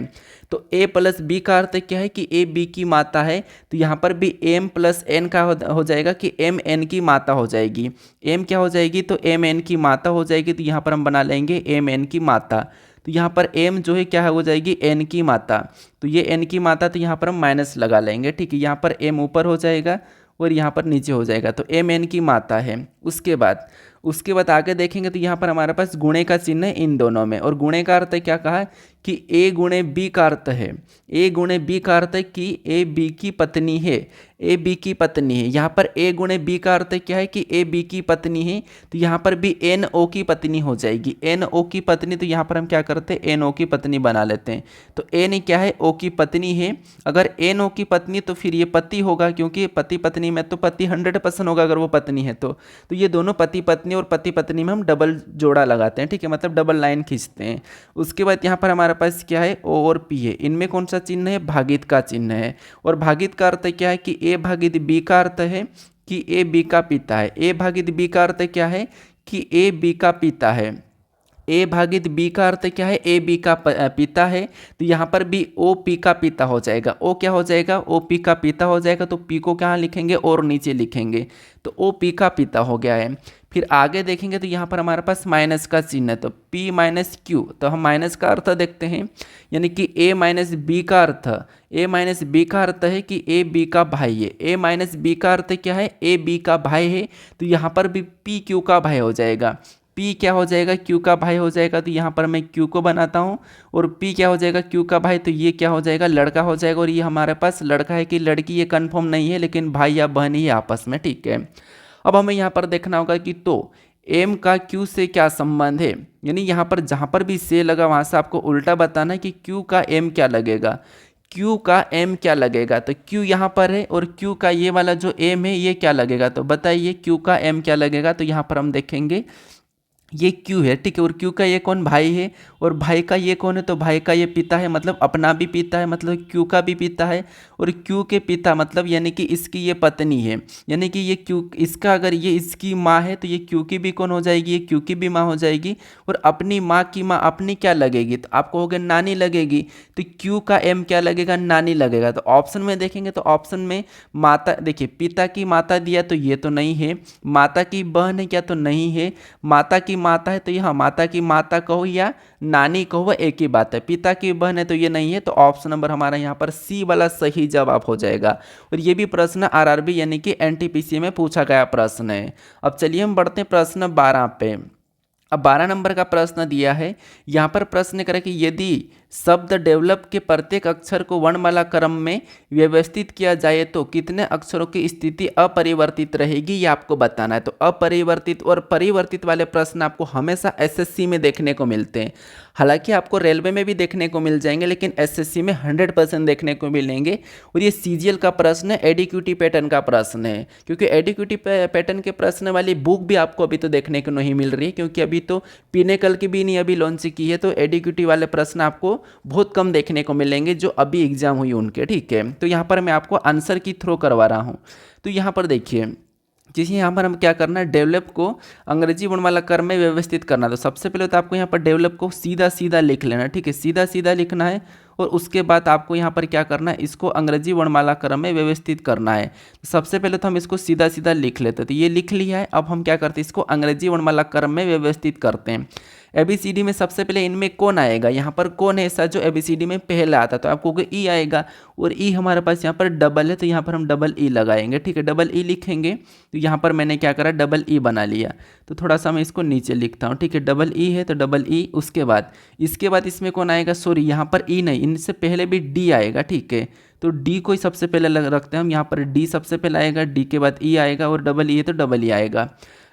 A: तो ए प्लस बी का अर्थ क्या है कि ए बी की माता है। तो यहाँ पर भी एम प्लस एन का हो जाएगा कि एम एन की माता हो जाएगी। एम क्या हो जाएगी, तो एम एन की माता हो जाएगी। तो यहाँ पर हम बना लेंगे एम एन की माता। तो यहाँ पर एम जो है क्या हो जाएगी, एन की माता। तो ये एन की माता, तो यहाँ पर हम माइनस लगा लेंगे। ठीक है, यहाँ पर एम ऊपर हो जाएगा और यहाँ पर नीचे हो जाएगा, तो एम एन की माता है। उसके बाद आगे देखेंगे तो यहाँ पर हमारे पास गुणे का चिन्ह है इन दोनों में, और गुणे का अर्थ क्या कहा कि ए गुणे बी का अर्थ है, ए गुणे बी का अर्थ है कि ए बी की पत्नी है, ए बी की पत्नी है। यहाँ पर ए गुणे बी का अर्थ क्या है कि ए बी की पत्नी है। तो यहाँ पर भी एन ओ की पत्नी हो जाएगी, एन ओ की पत्नी। तो यहाँ पर हम क्या करते हैं, एन ओ की पत्नी बना लेते हैं। तो एन क्या है, ओ की पत्नी है। अगर एन ओ की पत्नी तो फिर ये पति होगा, क्योंकि पति पत्नी में तो पति 100% होगा अगर वो पत्नी है तो ये दोनों पति पत्नी, और पति पत्नी में हम डबल जोड़ा लगाते हैं। ठीक है, मतलब डबल लाइन खींचते हैं। उसके बाद यहाँ पर हमारे पास क्या है, ओ और पी है। इनमें कौन सा चिन्ह है, भागित का चिन्ह है। और भागित का अर्थ क्या है कि ए भागित बी का अर्थ है कि ए बी का पिता है। ए भागित बी का अर्थ क्या है कि ए बी का पिता है। ए भागित बी का अर्थ क्या है, ए बी का पिता है। तो यहाँ पर भी ओ पी का पिता हो जाएगा। ओ क्या हो जाएगा, ओ पी का पिता हो जाएगा। तो पी को कहाँ लिखेंगे, और नीचे लिखेंगे। तो ओ पी का पिता हो गया है। फिर आगे देखेंगे तो यहाँ पर हमारे पास माइनस का चिन्ह है, तो P माइनस क्यू। तो हम माइनस का अर्थ देखते हैं, यानी कि A माइनस बी का अर्थ, A माइनस बी का अर्थ है कि A बी का भाई है। A माइनस बी का अर्थ क्या है, A बी का भाई है। तो यहाँ पर भी P क्यू का भाई हो जाएगा। P क्या हो जाएगा, Q का भाई हो जाएगा। तो यहाँ पर मैं Q को बनाता हूँ, और P क्या हो जाएगा, Q का भाई। तो ये क्या हो जाएगा, लड़का हो जाएगा। और ये हमारे पास लड़का है कि लड़की, ये कंफर्म नहीं है, लेकिन भाई या बहन ही है आपस में। ठीक है, अब हमें यहाँ पर देखना होगा कि तो एम का क्यू से क्या संबंध है, यानी यहाँ पर जहाँ पर भी से लगा वहाँ से आपको उल्टा बताना है कि क्यू का एम क्या लगेगा, क्यू का एम क्या लगेगा। तो क्यू यहाँ पर है और क्यू का ये वाला जो एम है ये क्या लगेगा, तो बताइए क्यू का एम क्या लगेगा। तो यहाँ पर हम देखेंगे ये क्यू है, ठीक है, और क्यू का ये कौन, भाई है, और भाई का ये कौन है, तो भाई का ये पिता है, मतलब अपना भी पिता है, मतलब क्यू का भी पिता है, और क्यू के पिता मतलब यानी कि इसकी ये पत्नी है, यानी कि ये क्यू, इसका अगर ये इसकी माँ है तो ये क्यू की भी कौन हो जाएगी, ये क्यू की भी माँ हो जाएगी, और अपनी माँ की माँ अपनी क्या लगेगी, तो आपको हो गया नानी लगेगी, तो क्यू का एम क्या लगेगा, नानी लगेगा। तो ऑप्शन में देखेंगे तो ऑप्शन में माता, देखिए पिता की माता दिया तो ये तो नहीं है, माता की बहन है क्या, तो नहीं है, माता की माता है तो यहाँ माता की माता कहो या नानी कहो वह एक ही बात है, पिता की बहन है तो ये नहीं है, तो ऑप्शन नंबर हमारा यहाँ पर सी वाला सही जवाब हो जाएगा। और ये भी प्रश्न आरआरबी यानी कि एनटीपीसी में पूछा गया प्रश्न है। अब चलिए हम बढ़ते हैं प्रश्न 12 पे। अब 12 नंबर का प्रश्न दिया है, यहाँ पर प्रश्न करें कि यदि शब्द डेवलप के प्रत्येक अक्षर को वर्णमाला क्रम में व्यवस्थित किया जाए तो कितने अक्षरों की स्थिति अपरिवर्तित रहेगी, ये आपको बताना है। तो अपरिवर्तित और परिवर्तित वाले प्रश्न आपको हमेशा एसएससी में देखने को मिलते हैं, हालांकि आपको रेलवे में भी देखने को मिल जाएंगे, लेकिन एसएससी में 100% देखने को मिलेंगे। और ये सीजीएल का प्रश्न है, एडिक्यूटी पैटर्न का प्रश्न है, क्योंकि एडिक्यूटी पैटर्न के प्रश्न वाली बुक भी आपको अभी तो देखने को नहीं मिल रही है, क्योंकि अभी तो पिनेकल की भी नहीं अभी लॉन्च की है, तो एडिक्यूटी वाले प्रश्न आपको बहुत कम देखने को मिलेंगे जो अभी एग्जाम हुई उनके, ठीक है। तो यहाँ पर मैं आपको आंसर की थ्रो करवा रहा हूँ। तो यहाँ पर देखिए, जैसे यहाँ पर हम क्या करना है, डेवलप को अंग्रेजी वर्णमाला क्रम में व्यवस्थित करना। तो सबसे पहले तो आपको यहाँ पर डेवलप को सीधा सीधा लिख लेना, ठीक है, सीधा सीधा लिखना है, और उसके बाद आपको यहाँ पर क्या करना है, इसको अंग्रेजी वर्णमाला क्रम में व्यवस्थित करना है। तो सबसे पहले तो हम इसको सीधा सीधा लिख लेते हैं, तो ये लिख लिया है। अब हम क्या करते हैं, इसको अंग्रेजी वर्णमाला क्रम में व्यवस्थित करते हैं। एबीसीडी में सबसे पहले इनमें कौन आएगा, यहाँ पर कौन है ऐसा जो एबीसीडी में पहला आता है, तो आपको ई आएगा, और ई हमारे पास यहाँ पर डबल है, तो यहाँ पर हम डबल ई लगाएंगे, ठीक है, डबल ई लिखेंगे। तो यहाँ पर मैंने क्या करा, डबल ई बना लिया। तो थोड़ा सा मैं इसको नीचे लिखता हूँ, ठीक है, डबल ई है तो डबल ई। उसके बाद इसमें कौन आएगा, सॉरी यहाँ पर ई नहीं, इनसे पहले भी डी आएगा, ठीक है। तो डी को ही सबसे पहले रखते हैं हम, यहाँ पर डी सबसे पहले आएगा, डी के बाद ई आएगा, और डबल ई है तो डबल ई आएगा।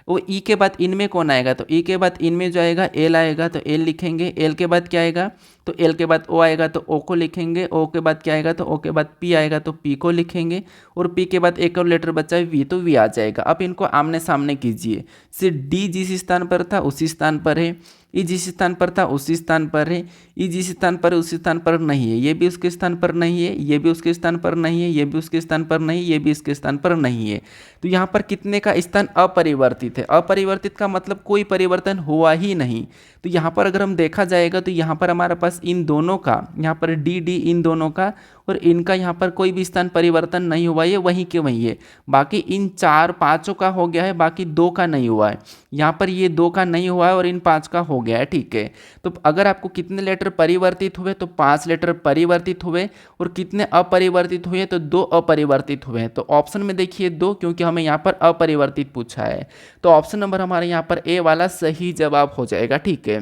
A: वो ई के बाद इनमें कौन आएगा, तो ई के बाद इनमें जो आएगा एल आएगा, तो एल लिखेंगे। एल के बाद क्या आएगा, तो एल के बाद ओ आएगा, तो ओ को लिखेंगे। ओ के बाद क्या आएगा, तो ओ के बाद पी आएगा, तो पी को लिखेंगे। और पी के बाद एक और लेटर बचा है वी, तो वी आ जाएगा। अब इनको आमने सामने कीजिए, सिर्फ डी जिस स्थान पर था उसी स्थान पर है, ई जिस स्थान पर था उसी स्थान पर है, ई जिस स्थान पर उसी स्थान पर नहीं है, ये भी उसके स्थान पर नहीं है, ये भी उसके स्थान पर नहीं है, ये भी उसके स्थान पर नहीं, ये भी इसके स्थान पर नहीं है। तो यहाँ पर कितने का स्थान अपरिवर्तित है, अपरिवर्तित का मतलब कोई परिवर्तन हुआ ही नहीं। तो यहाँ पर अगर हम देखा जाएगा तो यहाँ पर हमारे पास इन दोनों का, यहाँ पर डी डी इन दोनों का और इनका यहाँ पर कोई भी स्थान परिवर्तन नहीं हुआ है, वहीं के वहीं है। बाकी इन 4-5 का हो गया है, बाकी 2 का नहीं हुआ है। यहाँ पर ये 2 का नहीं हुआ है और इन 5 का हो गया है, ठीक है। तो अगर आपको कितने लेटर परिवर्तित हुए, तो 5 लेटर परिवर्तित हुए, और कितने अपरिवर्तित हुए, तो 2 अपरिवर्तित हुए। तो ऑप्शन में देखिए 2, क्योंकि हमें यहाँ पर अपरिवर्तित पूछा है। तो ऑप्शन नंबर हमारे यहाँ पर ए वाला सही जवाब हो जाएगा, ठीक है।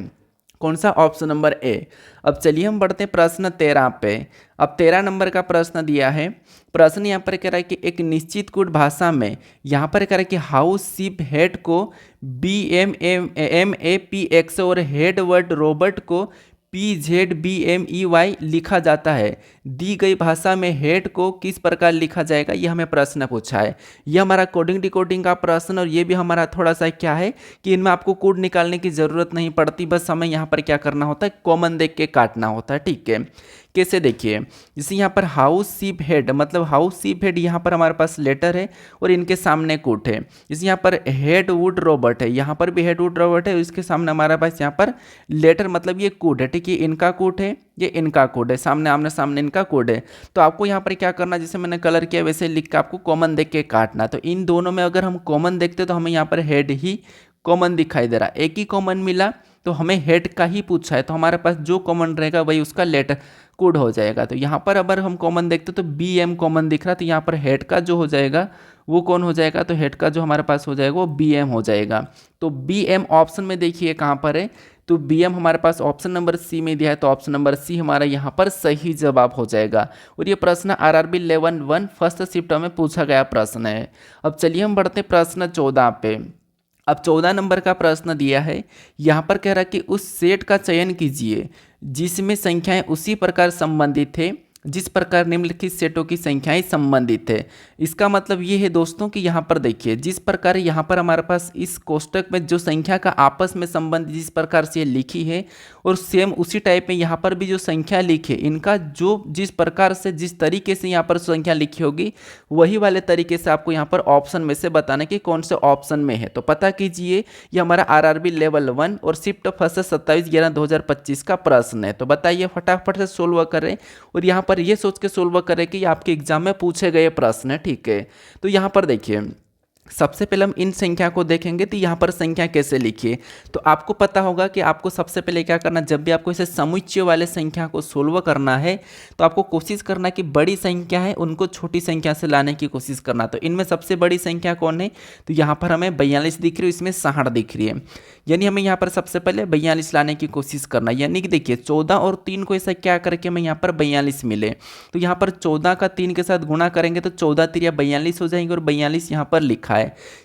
A: कौन सा, ऑप्शन नंबर ए। अब चलिए हम बढ़ते हैं प्रश्न 13 पे। अब 13 नंबर का प्रश्न दिया है। प्रश्न यहाँ पर कह रहा है कि एक निश्चित कोड भाषा में यहाँ पर कह रहा है कि हाउस शिप हेड को BMAPX और हेड वर्ड रोबोट को PZBMEY लिखा जाता है। दी गई भाषा में हेड को किस प्रकार लिखा जाएगा, ये हमें प्रश्न पूछा है। ये हमारा कोडिंग डिकोडिंग का प्रश्न, और ये भी हमारा थोड़ा सा क्या है कि इनमें आपको कोड निकालने की ज़रूरत नहीं पड़ती, बस हमें यहाँ पर क्या करना होता है, कॉमन देख के काटना होता है, ठीक है। कैसे, देखिए, जैसे यहाँ पर हाउस शिप हेड, मतलब हाउस शिप हेड यहाँ पर हमारे पास लेटर है और इनके सामने कोट है। जैसे यहाँ पर हेड वुड रोबोट है, यहाँ पर भी हेड वुड रोबोट है, इसके सामने हमारे पास यहाँ पर लेटर, मतलब ये कोड है, ठीक है। इनका कोड है, ये इनका कोड है, सामने आमने सामने इनका कोड है। तो आपको यहाँ पर क्या करना, जैसे मैंने कलर किया वैसे लिख के आपको कॉमन देख के काटना। तो इन दोनों में अगर हम कॉमन देखते तो हमें यहाँ पर हेड ही कॉमन दिखाई दे रहा, एक ही कॉमन मिला, तो हमें हेड का ही पूछा है, तो हमारे पास जो कॉमन रहेगा वही उसका लेटर कोड हो जाएगा। तो यहाँ पर अगर हम कॉमन देखते तो BM कॉमन दिख रहा, तो यहाँ पर हेड का जो हो जाएगा वो कौन हो जाएगा, तो हेड का जो हमारे पास हो जाएगा वो BM हो जाएगा। तो BM ऑप्शन में देखिए कहाँ पर है, तो BM हमारे पास ऑप्शन नंबर सी में दिया है, तो ऑप्शन नंबर सी हमारा यहाँ पर सही जवाब हो जाएगा। और ये प्रश्न RRB लेवल 1 फर्स्ट शिफ्ट में पूछा गया प्रश्न है। अब चलिए हम बढ़ते प्रश्न 14 पे। अब 14 नंबर का प्रश्न दिया है, यहाँ पर कह रहा है कि उस सेट का चयन कीजिए जिसमें संख्याएं उसी प्रकार संबंधित थे जिस प्रकार निम्नलिखित सेटों की संख्याएं संबंधित है। इसका मतलब ये है दोस्तों कि यहाँ पर देखिए, जिस प्रकार यहाँ पर हमारे पास इस कोष्टक में जो संख्या का आपस में संबंध जिस प्रकार से लिखी है, और सेम उसी टाइप में यहाँ पर भी जो संख्या लिखी है, इनका जो जिस प्रकार से जिस तरीके से यहाँ पर संख्या लिखी होगी, वही वाले तरीके से आपको यहाँ पर ऑप्शन में से बताना कि कौन से ऑप्शन में है। तो पता कीजिए, ये हमारा आरआरबी लेवल 1 और शिफ्ट फर्स्ट 27/11/2025 का प्रश्न है। तो बताइए, फटाफट से सोल्व करें और यहाँ पर ये सोच के सोल्व करें कि आपके एग्जाम में पूछे गए प्रश्न है। ठीक है, तो यहाँ पर देखिए, सबसे पहले हम इन संख्या को देखेंगे तो यहाँ पर संख्या कैसे लिखिए। तो आपको पता होगा कि आपको सबसे पहले क्या करना, जब भी आपको इसे समुच्चय वाले संख्या को सोल्व करना है तो आपको कोशिश करना कि बड़ी संख्या है उनको छोटी संख्या से लाने की कोशिश करना। तो इनमें सबसे बड़ी संख्या कौन है, तो यहाँ पर हमें 42 दिख रही है, इसमें 60 दिख रही है, यानी हमें यहाँ पर सबसे पहले 42 लाने की कोशिश करना। यानी कि देखिए 14 और 3 को ऐसा क्या करके हमें यहाँ पर 42 मिले, तो यहाँ पर 14 का 3 के साथ गुणा करेंगे तो 14 3 42 हो जाएंगे और 42 यहाँ पर लिखा है।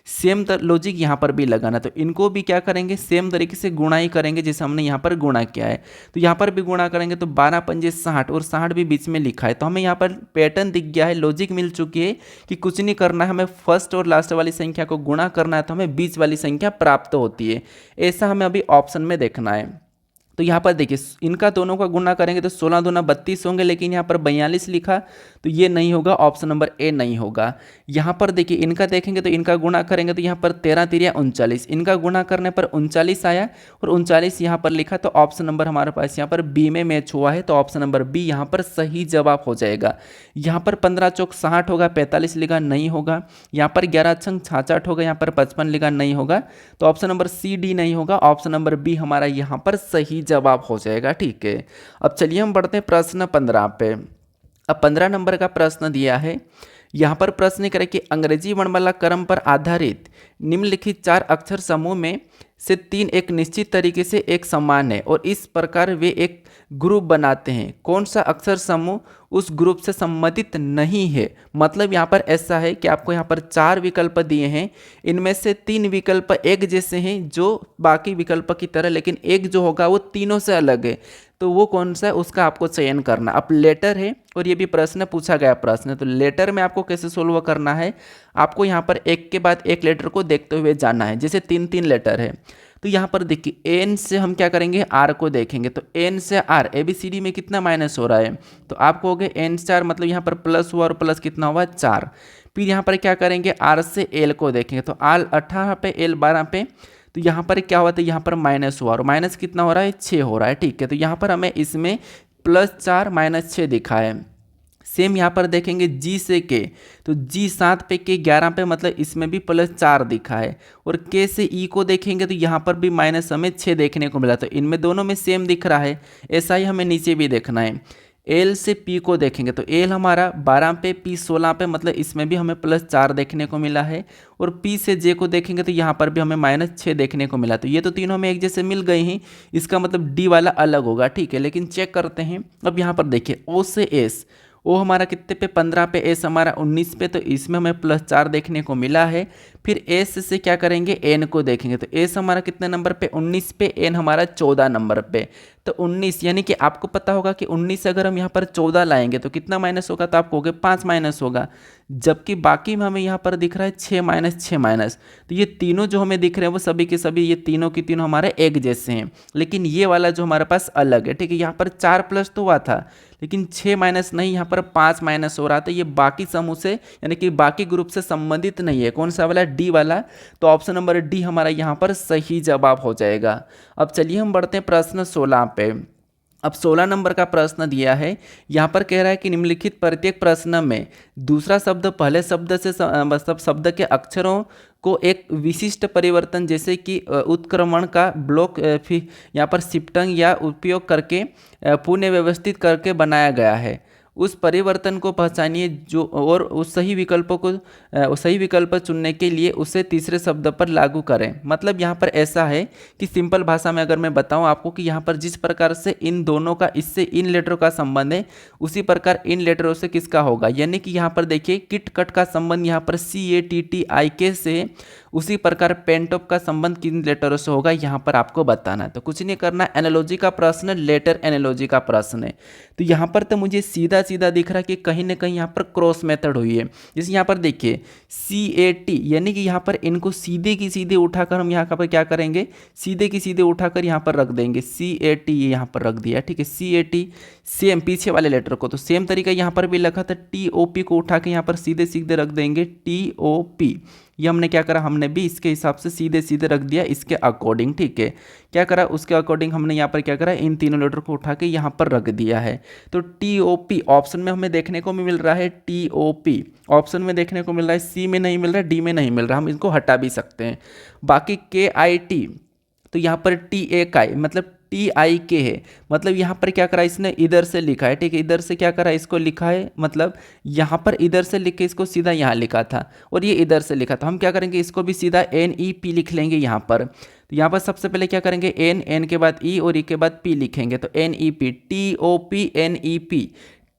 A: सेम लॉजिक यहाँ पर भी लगाना, तो इनको भी क्या करेंगे, सेम तरीके से गुणा ही करेंगे जैसे हमने यहाँ पर गुणा किया है। तो यहाँ पर भी गुणा करेंगे तो 12 पंजे 60 और 60 भी बीच में लिखा है। तो हमें यहाँ पर पैटर्न दिख गया है, लॉजिक मिल चुकी है कि कुछ नहीं करना है, हमें फर्स्ट और लास्ट वाली संख्या को गुणा करना है तो हमें बीच वाली संख्या प्राप्त होती है। ऐसा हमें अभी ऑप्शन में देखना है। तो यहाँ पर देखिए, इनका दोनों का गुणा करेंगे तो 16 दूना 32 होंगे, लेकिन यहाँ पर 42 लिखा तो ये नहीं होगा, ऑप्शन नंबर ए नहीं होगा। यहाँ पर देखिए, इनका देखेंगे तो इनका गुणा करेंगे तो यहाँ पर 13 3 39, इनका गुणा करने पर 39 आया और 39 यहाँ पर लिखा, तो ऑप्शन नंबर हमारे पास यहाँ पर बी में मैच हुआ है। तो ऑप्शन नंबर बी यहाँ पर सही जवाब हो जाएगा। यहाँ पर 15 चौक 60 होगा, 45 लिखा नहीं होगा। यहाँ पर 11 छंग 66 होगा, यहाँ पर 55 लिखा नहीं होगा। तो ऑप्शन नंबर सी डी नहीं होगा, ऑप्शन नंबर बी हमारा यहाँ पर सही जवाब हो जाएगा। ठीक है, अब चलिए हम बढ़ते हैं प्रश्न 15 पे। अब 15 नंबर का प्रश्न दिया है, यहाँ पर प्रश्न करें कि अंग्रेजी वर्णमाला क्रम पर आधारित निम्नलिखित 4 अक्षर समूह में से 3 एक निश्चित तरीके से एक समान है और इस प्रकार वे एक ग्रुप बनाते हैं। कौन सा अक्षर समूह उस ग्रुप से संबंधित नहीं है। मतलब यहाँ पर ऐसा है कि आपको यहाँ पर 4 विकल्प दिए हैं, इनमें से 3 विकल्प एक जैसे हैं जो बाकी विकल्प की तरह, लेकिन एक जो होगा वो तीनों से अलग है। तो वो कौन सा है उसका आपको चयन करना। अब लेटर है और ये भी प्रश्न पूछा गया प्रश्न है, तो लेटर में आपको कैसे सोल्व करना है, आपको यहाँ पर एक के बाद एक लेटर को देखते हुए जाना है। जैसे 3 लेटर है तो यहाँ पर देखिए एन से हम क्या करेंगे, आर को देखेंगे। तो एन से आर ABCD में कितना माइनस हो रहा है, तो आप कहोगे एन से आर मतलब यहाँ पर प्लस हुआ और प्लस कितना हुआ 4। फिर यहाँ पर क्या करेंगे, आर से एल को देखेंगे। तो आर 18 पे एल 12 पे, तो यहाँ पर क्या हुआ, तो यहाँ पर माइनस हुआ और माइनस कितना हो रहा है 6 हो रहा है। ठीक है, तो यहाँ पर हमें इसमें +4 -6 दिखा है। सेम यहाँ पर देखेंगे जी से के, तो जी 7 पे के 11 पे, मतलब इसमें भी +4 दिखा है। और के से ई को देखेंगे तो यहाँ पर भी माइनस हमें 6 देखने को मिला। तो इनमें दोनों में सेम दिख रहा है, ऐसा ही हमें नीचे भी देखना है। एल से पी को देखेंगे तो एल हमारा 12 पे, पी 16 पे, मतलब इसमें भी हमें +4 देखने को मिला है। और पी से जे को देखेंगे तो यहाँ पर भी हमें -6 देखने को मिला। तो ये तो तीनों में एक जैसे मिल गए हैं, इसका मतलब डी वाला अलग होगा। ठीक है, लेकिन चेक करते हैं। अब यहाँ पर देखिए ओ से एस, ओ हमारा कितने पे 15 पे, एस हमारा 19 पे, तो इसमें हमें +4 देखने को मिला है। फिर एस से क्या करेंगे, एन को देखेंगे। तो एस हमारा कितने नंबर पे 19 पे, एन हमारा 14 नंबर पे। तो 19 यानी कि आपको पता होगा कि 19 से अगर हम यहाँ पर 14 लाएंगे तो कितना माइनस होगा, तो आपको 5 माइनस होगा। जबकि बाकी में हमें यहाँ पर दिख रहा है 6 - 6 माइनस। तो ये तीनों जो हमें दिख रहे हैं वो सभी के सभी ये तीनों की तीनों हमारे एक जैसे हैं, लेकिन ये वाला जो हमारे पास अलग है। ठीक है, यहाँ पर 4 प्लस तो हुआ था, लेकिन 6 माइनस नहीं, यहाँ पर 5 माइनस हो रहा था। ये बाकी समूह से यानी कि बाकी ग्रुप से संबंधित नहीं है। कौन सा वाला, डी वाला। तो ऑप्शन नंबर डी हमारा यहाँ पर सही जवाब हो जाएगा। अब चलिए हम बढ़ते हैं प्रश्न 16 पे। अब 16 नंबर का प्रश्न दिया है, यहाँ पर कह रहा है कि निम्नलिखित प्रत्येक प्रश्न में दूसरा शब्द पहले शब्द से मतलब शब्द के अक्षरों को एक विशिष्ट परिवर्तन जैसे कि उत्क्रमण का ब्लॉक फिर यहाँ पर शिफ्टिंग या उपयोग करके पुनः व्यवस्थित करके बनाया गया है। उस परिवर्तन को पहचानिए जो और उस सही विकल्प चुनने के लिए उसे तीसरे शब्द पर लागू करें। मतलब यहाँ पर ऐसा है कि सिंपल भाषा में अगर मैं बताऊँ आपको कि यहाँ पर जिस प्रकार से इन दोनों का इससे इन लेटरों का संबंध है उसी प्रकार इन लेटरों से किसका होगा। यानी कि यहाँ पर देखिए किट कट का संबंध यहाँ पर CATTIK से, उसी प्रकार पेंटॉप का संबंध किन लेटरों से होगा यहाँ पर आपको बताना है। तो कुछ नहीं करना, एनालॉजी का प्रश्न, लेटर एनालॉजी का प्रश्न है। तो यहाँ पर तो मुझे सीधा सीधा दिख रहा है कि कहीं ना कहीं यहाँ पर क्रॉस मेथड हुई है। जैसे यहाँ पर देखिए CAT, यानी कि यहाँ पर इनको सीधे की सीधे उठाकर हम यहाँ पर क्या करेंगे, सीधे की सीधे उठाकर यहाँ पर रख देंगे। CAT ये यहाँ पर रख दिया, ठीक है। CAT सेम पीछे वाले लेटर को, तो सेम तरीका यहाँ पर भी लिखा था, TOP को उठा के यहाँ पर सीधे सीधे रख देंगे TOP। ये हमने क्या करा, हमने भी इसके हिसाब से सीधे सीधे रख दिया इसके अकॉर्डिंग, ठीक है। क्या करा, उसके अकॉर्डिंग हमने यहाँ पर क्या करा, इन तीनों लेटर को उठा के यहाँ पर रख दिया है। तो TOP ऑप्शन में हमें देखने को मिल रहा है, TOP ऑप्शन में देखने को मिल रहा है, C में नहीं मिल रहा है, D में नहीं मिल रहा, हम इनको हटा भी सकते हैं। बाकी KIT, तो यहाँ पर TAK मतलब TIK है, मतलब यहाँ पर क्या करा इसने, इधर से लिखा है, ठीक है। इधर से क्या करा, इसको लिखा है, मतलब यहाँ पर इधर से लिख के इसको सीधा यहाँ लिखा था, और ये इधर से लिखा था। हम क्या करेंगे, इसको भी सीधा NEP लिख लेंगे यहाँ पर। तो यहाँ पर सबसे पहले क्या करेंगे, N के बाद E और E के बाद P लिखेंगे, तो NEP, TOP NEP,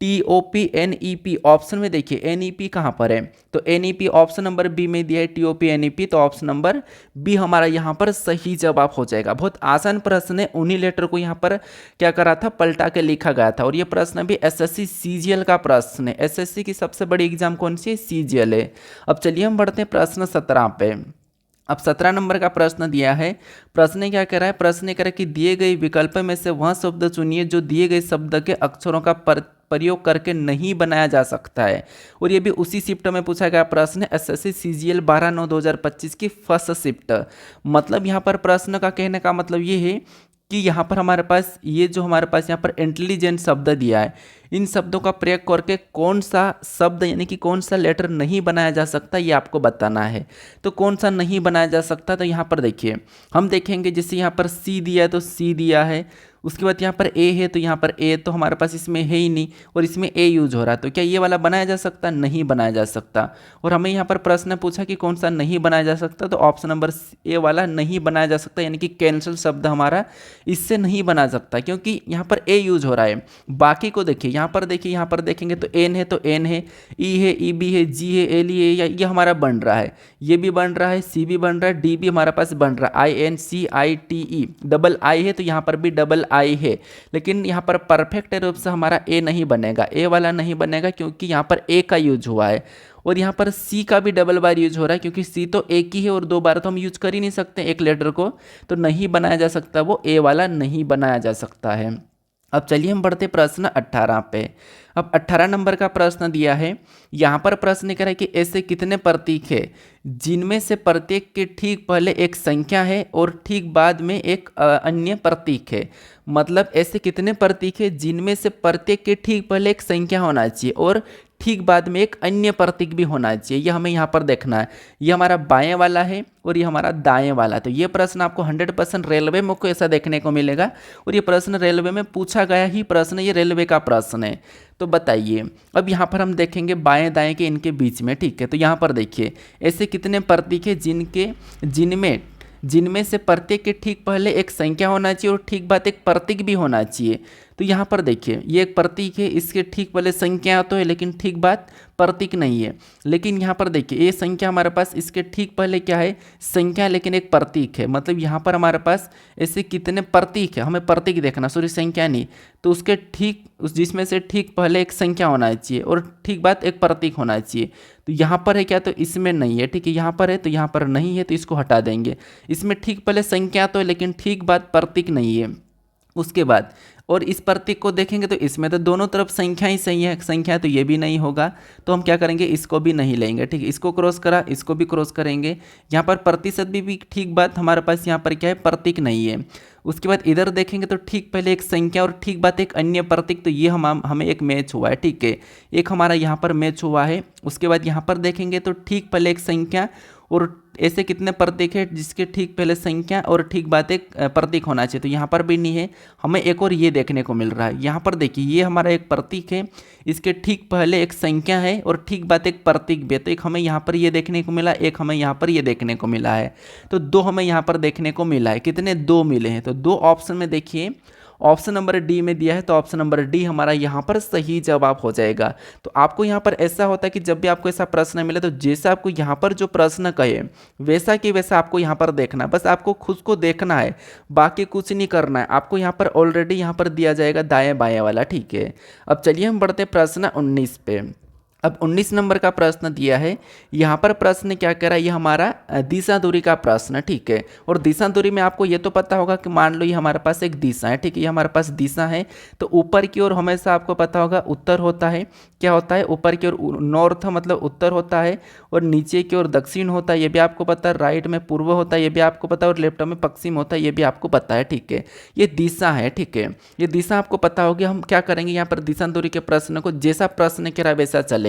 A: TOP NEP। Option में देखिए NEP कहाँ पर है, तो NEP ऑप्शन नंबर बी में दिया है, TOP NEP, तो ऑप्शन नंबर बी हमारा यहाँ पर सही जवाब हो जाएगा। बहुत आसान प्रश्न है, उन्हीं लेटर को यहाँ पर क्या करा था, पलटा के लिखा गया था। और ये प्रश्न भी SSC CGL का प्रश्न है। SSC की सबसे बड़ी एग्जाम कौन सी है, CGL है। अब चलिए हम बढ़ते हैं प्रश्न 17 पे। अब 17 नंबर का प्रश्न दिया है। प्रश्न क्या कह रहा है, प्रश्न कह रहा है कि दिए गए विकल्प में से वह शब्द चुनिए जो दिए गए शब्द के अक्षरों का प्रयोग करके नहीं बनाया जा सकता है। और ये भी उसी शिफ्ट में पूछा गया प्रश्न है, SSC CGL 12/9/2025 की फर्स्ट शिफ्ट। मतलब यहाँ पर प्रश्न का कहने का मतलब ये है कि यहाँ पर हमारे पास ये जो हमारे पास यहाँ पर इंटेलिजेंट शब्द दिया है, इन शब्दों का प्रयोग करके कौन सा शब्द यानी कि कौन सा लेटर नहीं बनाया जा सकता, ये आपको बताना है। तो कौन सा नहीं बनाया जा सकता, तो यहाँ पर देखिए हम देखेंगे, जैसे यहाँ पर C दिया है तो C दिया है, उसके बाद यहाँ पर A है तो यहाँ पर A तो हमारे पास इसमें है ही नहीं, और इसमें A यूज हो रहा है, तो क्या ये वाला बनाया जा सकता, नहीं बनाया जा सकता। और हमें यहाँ पर प्रश्न पूछा कि कौन सा नहीं बनाया जा सकता, तो ऑप्शन नंबर A वाला नहीं बनाया जा सकता, यानी कि कैंसिल शब्द हमारा इससे नहीं बना सकता, क्योंकि यहाँ पर A यूज हो रहा है। बाकी को देखिए, यहाँ पर देखिए, यहाँ पर देखेंगे तो N है तो N है, E है, EB है, G है, L है, ये हमारा बन रहा है, ये भी बन रहा है, C भी बन रहा है, D भी हमारे पास बन रहा है, INCITE, डबल I है तो यहाँ पर भी डबल I है। लेकिन यहाँ पर परफेक्ट रूप से हमारा A नहीं बनेगा, A वाला नहीं बनेगा, क्योंकि यहाँ पर A का यूज हुआ है। और यहाँ पर C का भी डबल बार यूज हो रहा है, क्योंकि C तो एक ही है और दो बार तो हम यूज कर ही नहीं सकते एक लेटर को, तो नहीं बनाया जा सकता, वो A वाला नहीं बनाया जा सकता है। अब चलिए हम बढ़ते प्रश्न 18 पे। अब 18 नंबर का प्रश्न दिया है। यहाँ पर प्रश्न कह रहा है कि ऐसे कितने प्रतीक है जिनमें से प्रत्येक के ठीक पहले एक संख्या है और ठीक बाद में एक अन्य प्रतीक है। मतलब ऐसे कितने प्रतीक है जिनमें से प्रत्येक के ठीक पहले एक संख्या होना चाहिए और ठीक बाद में एक अन्य प्रतीक भी होना चाहिए। ये हमें यहाँ पर देखना है। ये हमारा बाएं वाला है और ये हमारा दाएं वाला। तो ये प्रश्न आपको 100% रेलवे में को ऐसा देखने को मिलेगा, और ये प्रश्न रेलवे में पूछा गया ही प्रश्न, ये रेलवे का प्रश्न है। तो बताइए, अब यहाँ पर हम देखेंगे बाएं दाएं के इनके बीच में, ठीक है। तो यहाँ पर देखिए ऐसे कितने प्रतीक है जिनमें से प्रत्येक के ठीक पहले एक संख्या होना चाहिए और ठीक बाद एक प्रतीक भी होना चाहिए। तो यहाँ पर देखिए ये एक प्रतीक है, इसके ठीक पहले संख्या तो है लेकिन ठीक बाद प्रतीक नहीं है। लेकिन यहाँ पर देखिए ये संख्या हमारे पास, इसके ठीक पहले क्या है, संख्या लेकिन एक प्रतीक है। मतलब यहाँ पर हमारे पास ऐसे कितने प्रतीक है, हमें प्रतीक देखना, सॉरी संख्या नहीं। तो उसके ठीक जिसमें से ठीक पहले एक संख्या होना चाहिए और ठीक बाद एक प्रतीक होना चाहिए। तो यहाँ पर है क्या, तो इसमें नहीं है, ठीक है। यहाँ पर है तो यहाँ पर नहीं है, तो इसको हटा देंगे। इसमें ठीक पहले संख्या तो है लेकिन ठीक बाद प्रतीक नहीं है। उसके बाद और इस प्रतीक को देखेंगे तो इसमें तो दोनों तरफ संख्या ही सही है, संख्या तो ये भी नहीं होगा, तो हम क्या करेंगे, इसको भी नहीं लेंगे, ठीक है। इसको क्रॉस करा, इसको भी क्रॉस करेंगे। यहाँ पर प्रतिशत भी ठीक बात हमारे पास यहाँ पर क्या है, प्रतीक नहीं है। उसके बाद इधर देखेंगे तो ठीक पहले एक संख्या और ठीक बात एक अन्य प्रतीक, तो ये हमें एक मैच हुआ है, ठीक है। एक हमारा यहाँ पर मैच हुआ है। उसके बाद यहाँ पर देखेंगे तो ठीक पहले एक संख्या और ऐसे कितने प्रतीक है जिसके ठीक पहले संख्या और ठीक बाद एक प्रतीक होना चाहिए। तो यहाँ पर भी नहीं है, हमें एक और ये देखने को मिल रहा है। यहाँ पर देखिए ये हमारा एक प्रतीक है, इसके ठीक पहले एक संख्या है और ठीक बाद एक प्रतीक भी है। तो एक हमें यहाँ पर ये देखने को मिला, एक हमें यहाँ पर ये देखने को मिला है। तो दो हमें यहाँ पर देखने को मिला है। कितने, दो मिले हैं। तो दो ऑप्शन में देखिए, ऑप्शन नंबर डी में दिया है, तो ऑप्शन नंबर डी हमारा यहाँ पर सही जवाब हो जाएगा। तो आपको यहाँ पर ऐसा होता है कि जब भी आपको ऐसा प्रश्न मिले तो जैसा आपको यहाँ पर जो प्रश्न कहे वैसा कि वैसा आपको यहाँ पर देखना है, बस आपको खुद को देखना है, बाकी कुछ नहीं करना है। आपको यहाँ पर ऑलरेडी यहाँ पर दिया जाएगा दाएं बाएं वाला, ठीक है। अब चलिए हम बढ़ते प्रश्न 19 पे। अब 19 नंबर का प्रश्न दिया है, यहाँ पर प्रश्न क्या कह रहा है, ये हमारा दिशा दूरी का प्रश्न, ठीक है। और दिशा दूरी में आपको ये तो पता होगा कि मान लो ये हमारे पास एक दिशा है, ठीक है, ये हमारे पास दिशा है, तो ऊपर की ओर हमेशा आपको पता होगा उत्तर होता है। क्या होता है, ऊपर की ओर नॉर्थ मतलब उत्तर होता है, और नीचे की ओर दक्षिण होता है, ये भी आपको पता है। राइट में पूर्व होता है, ये भी आपको पता है, और लेफ्ट में पश्चिम होता है, ये भी आपको पता है, ठीक है। ये दिशा है, ठीक है, ये दिशा आपको पता होगी। हम क्या करेंगे यहाँ पर दिशा दूरी के प्रश्न को जैसा प्रश्न कह रहा है वैसा चलेंगे।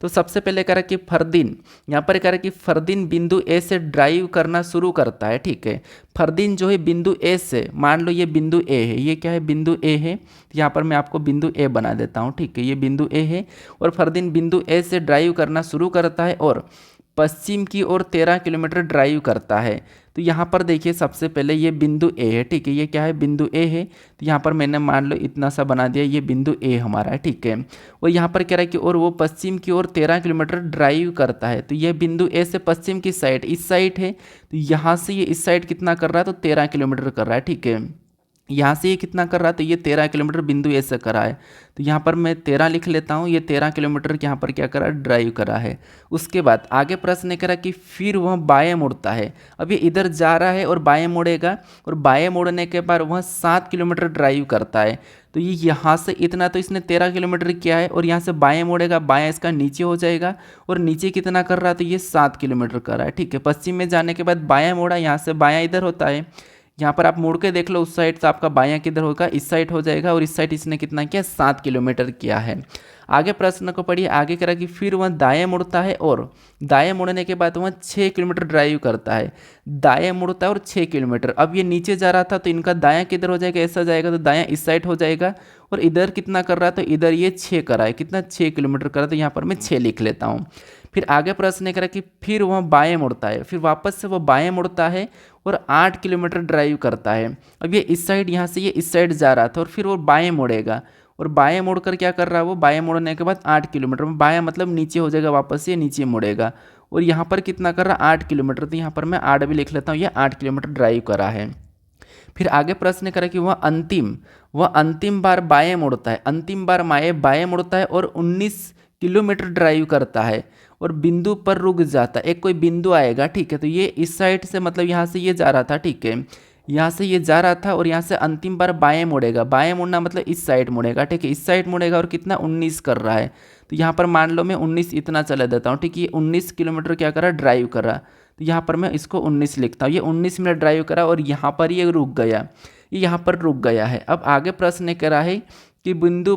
A: तो सबसे पहले कह रहा कि फरदीन, यहाँ पर कह रहा कि फरदीन बिंदु ए से ड्राइव करना शुरू करता है, ठीक है। फरदीन जो है बिंदु ए से, मान लो ये बिंदु ए है, ये क्या है, बिंदु ए है, यहाँ पर मैं आपको बिंदु ए बना देता हूँ, ठीक है, ये बिंदु ए है। और फरदीन बिंदु ए से ड्राइव करना शुरू करता है और पश्चिम की ओर 13 किलोमीटर ड्राइव करता है। तो यहाँ पर देखिए सबसे पहले ये बिंदु ए है, ठीक है, ये क्या है, बिंदु ए है। तो यहाँ पर मैंने मान लो इतना सा बना दिया, ये बिंदु ए हमारा है, ठीक है। और यहाँ पर कह रहा है कि और वो पश्चिम की ओर 13 किलोमीटर ड्राइव करता है। तो ये बिंदु ए से पश्चिम की साइड इस साइड है, तो यहाँ से ये इस साइड कितना कर रहा है, तो 13 किलोमीटर कर रहा है, ठीक है। यहाँ से ये कितना कर रहा है, तो ये 13 किलोमीटर बिंदु ए से करा है। तो यहाँ पर मैं 13 लिख लेता हूँ, ये 13 किलोमीटर यहाँ पर क्या करा, ड्राइव करा है। उसके बाद आगे प्रश्न करा कि फिर वह बाएं मुड़ता है। अब ये इधर जा रहा है और बाएं मुड़ेगा, और बाएं मुड़ने के बाद वह 7 किलोमीटर ड्राइव करता है। तो ये यहाँ से इतना तो इसने 13 किलोमीटर किया है, और यहाँ से बाएं मुड़ेगा, बाएं इसका नीचे हो जाएगा, और नीचे कितना कर रहा है, तो ये 7 किलोमीटर कर रहा है, ठीक है। पश्चिम में जाने के बाद बाएं मुड़ा, यहाँ से बायां इधर होता है, यहाँ पर आप मुड़ के देख लो उस साइड से आपका बायां किधर होगा, इस साइड हो जाएगा, और इस साइड इसने कितना किया, 7 किलोमीटर किया है। आगे प्रश्न को पढ़िए, आगे कह रहा कि फिर वह दाएं मुड़ता है, और दाएं मुड़ने के बाद वह 6 किलोमीटर ड्राइव करता है। दाएं मुड़ता है और 6 किलोमीटर। अब ये नीचे जा रहा था तो इनका दायां किधर हो जाएगा, ऐसा जाएगा, तो दायां इस साइड हो जाएगा, और इधर कितना कर रहा है, तो इधर ये 6 कर रहा है, कितना 6 किलोमीटर कर रहा है, तो यहाँ पर मैं 6 लिख लेता हूँ। फिर आगे प्रश्न करा कि फिर वह बाएं मुड़ता है, फिर वापस से वह बाएं मुड़ता है और 8 किलोमीटर ड्राइव करता है। अब ये इस साइड, यहाँ से ये इस साइड जा रहा था, और फिर वो बाएं मुड़ेगा, और बाएं मुड़कर क्या कर रहा है, वो बाएं मुड़ने के बाद 8 किलोमीटर, बाएं मतलब नीचे हो जाएगा, वापस ये नीचे मुड़ेगा, और यहाँ पर कितना कर रहा है, 8 किलोमीटर। तो यहाँ पर मैं 8 भी लिख लेता हूँ, ये 8 किलोमीटर ड्राइव करा है। फिर आगे प्रश्न करा कि वह अंतिम बार बाएं मुड़ता है, अंतिम बार बाएं मुड़ता है और 19 किलोमीटर ड्राइव करता है, और बिंदु पर रुक जाता है। एक कोई बिंदु आएगा, ठीक है, तो ये इस साइड से मतलब यहाँ से ये जा रहा था, ठीक है, यहाँ से ये जा रहा था, और यहाँ से अंतिम बार बाएं मुड़ेगा, बाएं मुड़ना मतलब इस साइड मुड़ेगा, ठीक है, इस साइड मुड़ेगा, और कितना 19 कर रहा है। तो यहाँ पर मान लो मैं 19 इतना चला देता हूँ, ठीक है, ये 19 किलोमीटर क्या करा, ड्राइव करा। तो यहाँ पर मैं इसको 19 लिखता हूँ, ये 19 मिनट ड्राइव करा, और यहाँ पर ये रुक गया, ये यहाँ पर रुक गया है। अब आगे प्रश्न करा है कि बिंदु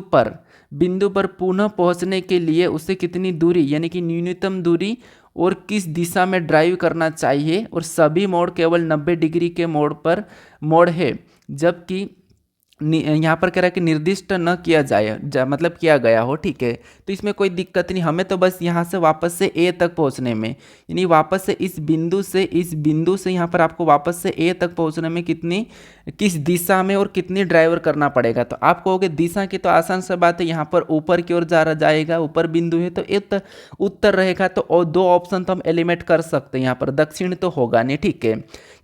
A: पर पुनः पहुंचने के लिए उसे कितनी दूरी, यानी कि न्यूनतम दूरी, और किस दिशा में ड्राइव करना चाहिए, और सभी मोड़ केवल 90 डिग्री के मोड़ है, जबकि यहाँ पर कह रहा है कि निर्दिष्ट न किया जाए, मतलब किया गया हो, ठीक है। तो इसमें कोई दिक्कत नहीं, हमें तो बस यहाँ से वापस से ए तक पहुँचने में, यानी वापस से इस बिंदु से यहाँ पर आपको वापस से ए तक पहुँचने में किस दिशा में और कितनी ड्राइवर करना पड़ेगा। तो आप कहोगे दिशा की तो आसान सा बात है, यहाँ पर ऊपर की ओर जाएगा, ऊपर बिंदु है तो उत्तर रहेगा, तो 2 ऑप्शन तो हम एलिमिनेट कर सकते हैं। यहाँ पर दक्षिण तो होगा नहीं, ठीक है,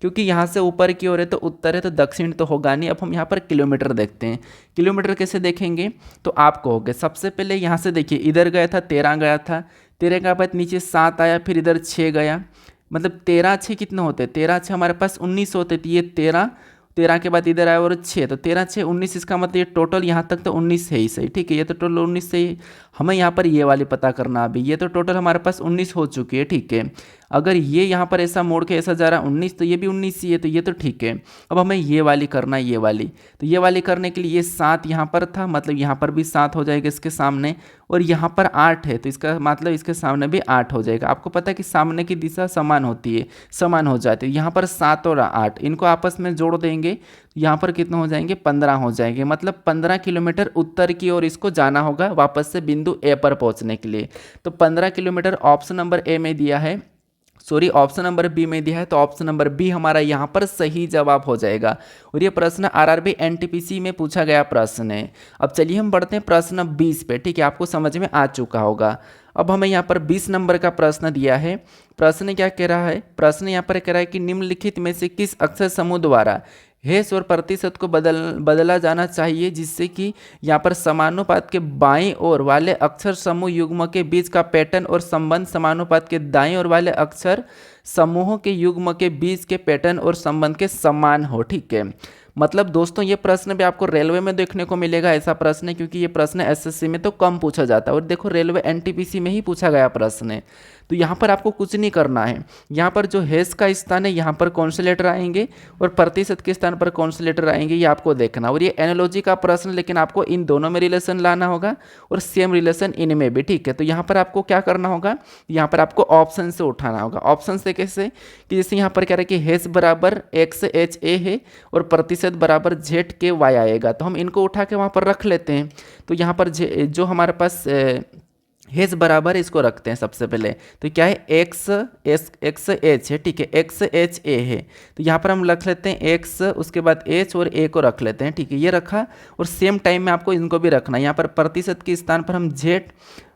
A: क्योंकि यहाँ से ऊपर की ओर है तो उत्तर है, तो दक्षिण तो होगा नहीं। अब हम यहाँ पर किलोमीटर देखते हैं, किलोमीटर कैसे देखेंगे, तो आप कहोगे सबसे पहले यहाँ से देखिए, इधर गया था 13 गया था, 13 के बाद नीचे 7 आया, फिर इधर 6 गया, मतलब 13 6 कितने होते, 13 6 हमारे पास 19 होते, तो ये 13 के बाद इधर आया और 6, तो 13 6 19, इसका मतलब ये टोटल यहाँ तक तो 19 है ही सही, ठीक है, ये तो टोटल 19 से ही। हमें यहाँ पर ये वाली पता करना, अभी ये तो टोटल हमारे पास 19 हो चुकी है, ठीक है। अगर ये यहाँ पर ऐसा मोड़ के ऐसा जा रहा है 19, तो ये भी 19 ही है, तो ये तो ठीक है। अब हमें ये वाली करना है, ये वाली, तो ये वाली करने के लिए ये 7 यहाँ पर था, मतलब यहाँ पर भी 7 हो जाएगा इसके सामने, और यहाँ पर 8 है, तो इसका मतलब इसके सामने भी 8 हो जाएगा। आपको पता है कि सामने की दिशा समान होती है, समान हो जाती है। यहाँ पर 7 और 8 इनको आपस में जोड़ देंगे, यहाँ पर कितने हो जाएंगे, 15 हो जाएंगे, मतलब 15 किलोमीटर उत्तर की ओर इसको जाना होगा वापस से बिंदु ए पर पहुँचने के लिए। तो 15 किलोमीटर ऑप्शन नंबर ए में दिया है, सॉरी ऑप्शन नंबर बी में दिया है, तो ऑप्शन नंबर बी हमारा यहाँ पर सही जवाब हो जाएगा। और ये प्रश्न आरआरबी एनटीपीसी में पूछा गया प्रश्न है। अब चलिए हम बढ़ते हैं प्रश्न 20 पे, ठीक है, आपको समझ में आ चुका होगा। अब हमें यहाँ पर 20 नंबर का प्रश्न दिया है। प्रश्न क्या कह रहा है, प्रश्न यहाँ पर कह रहा है कि निम्नलिखित में से किस अक्षर समूह द्वारा हेस और प्रतिशत को बदला जाना चाहिए जिससे कि यहाँ पर समानुपात के बाईं ओर वाले अक्षर समूह युग्म के बीच का पैटर्न और संबंध समानुपात के दाईं ओर वाले अक्षर समूहों के युग्म के बीच के पैटर्न और संबंध के समान हो। ठीक है, मतलब दोस्तों ये प्रश्न भी आपको रेलवे में देखने को मिलेगा, ऐसा प्रश्न है, क्योंकि ये प्रश्न एसएससी में तो कम पूछा जाता है और देखो रेलवे एनटीपीसी में ही पूछा गया प्रश्न है। तो यहाँ पर आपको कुछ नहीं करना है, यहाँ पर जो हेस का स्थान है यहाँ पर कौन से लेटर आएंगे और प्रतिशत के स्थान पर कौन से लेटर आएंगे ये आपको देखना। और ये एनालॉजी का प्रश्न, लेकिन आपको इन दोनों में रिलेशन लाना होगा और सेम रिलेशन इनमें भी। ठीक है, तो यहाँ पर आपको क्या करना होगा, यहाँ पर आपको ऑप्शन से उठाना होगा। ऑप्शन से कैसे, कि जैसे यहाँ पर कह रहा है कि हेस बराबर एक्स एच ए है और प्रतिशत बराबर जेड के वाई आएगा, तो हम इनको उठा के वहाँ पर रख लेते हैं। तो यहाँ पर जो हमारे पास हेस बराबर इसको रखते हैं सबसे पहले, तो क्या है एक्स एच है, ठीक है, एक्स एच ए है, तो यहाँ पर हम रख लेते हैं एक्स, उसके बाद एच और ए को रख लेते हैं। ठीक है, ये रखा और सेम टाइम में आपको इनको भी रखना है। यहाँ पर प्रतिशत के स्थान पर हम जेड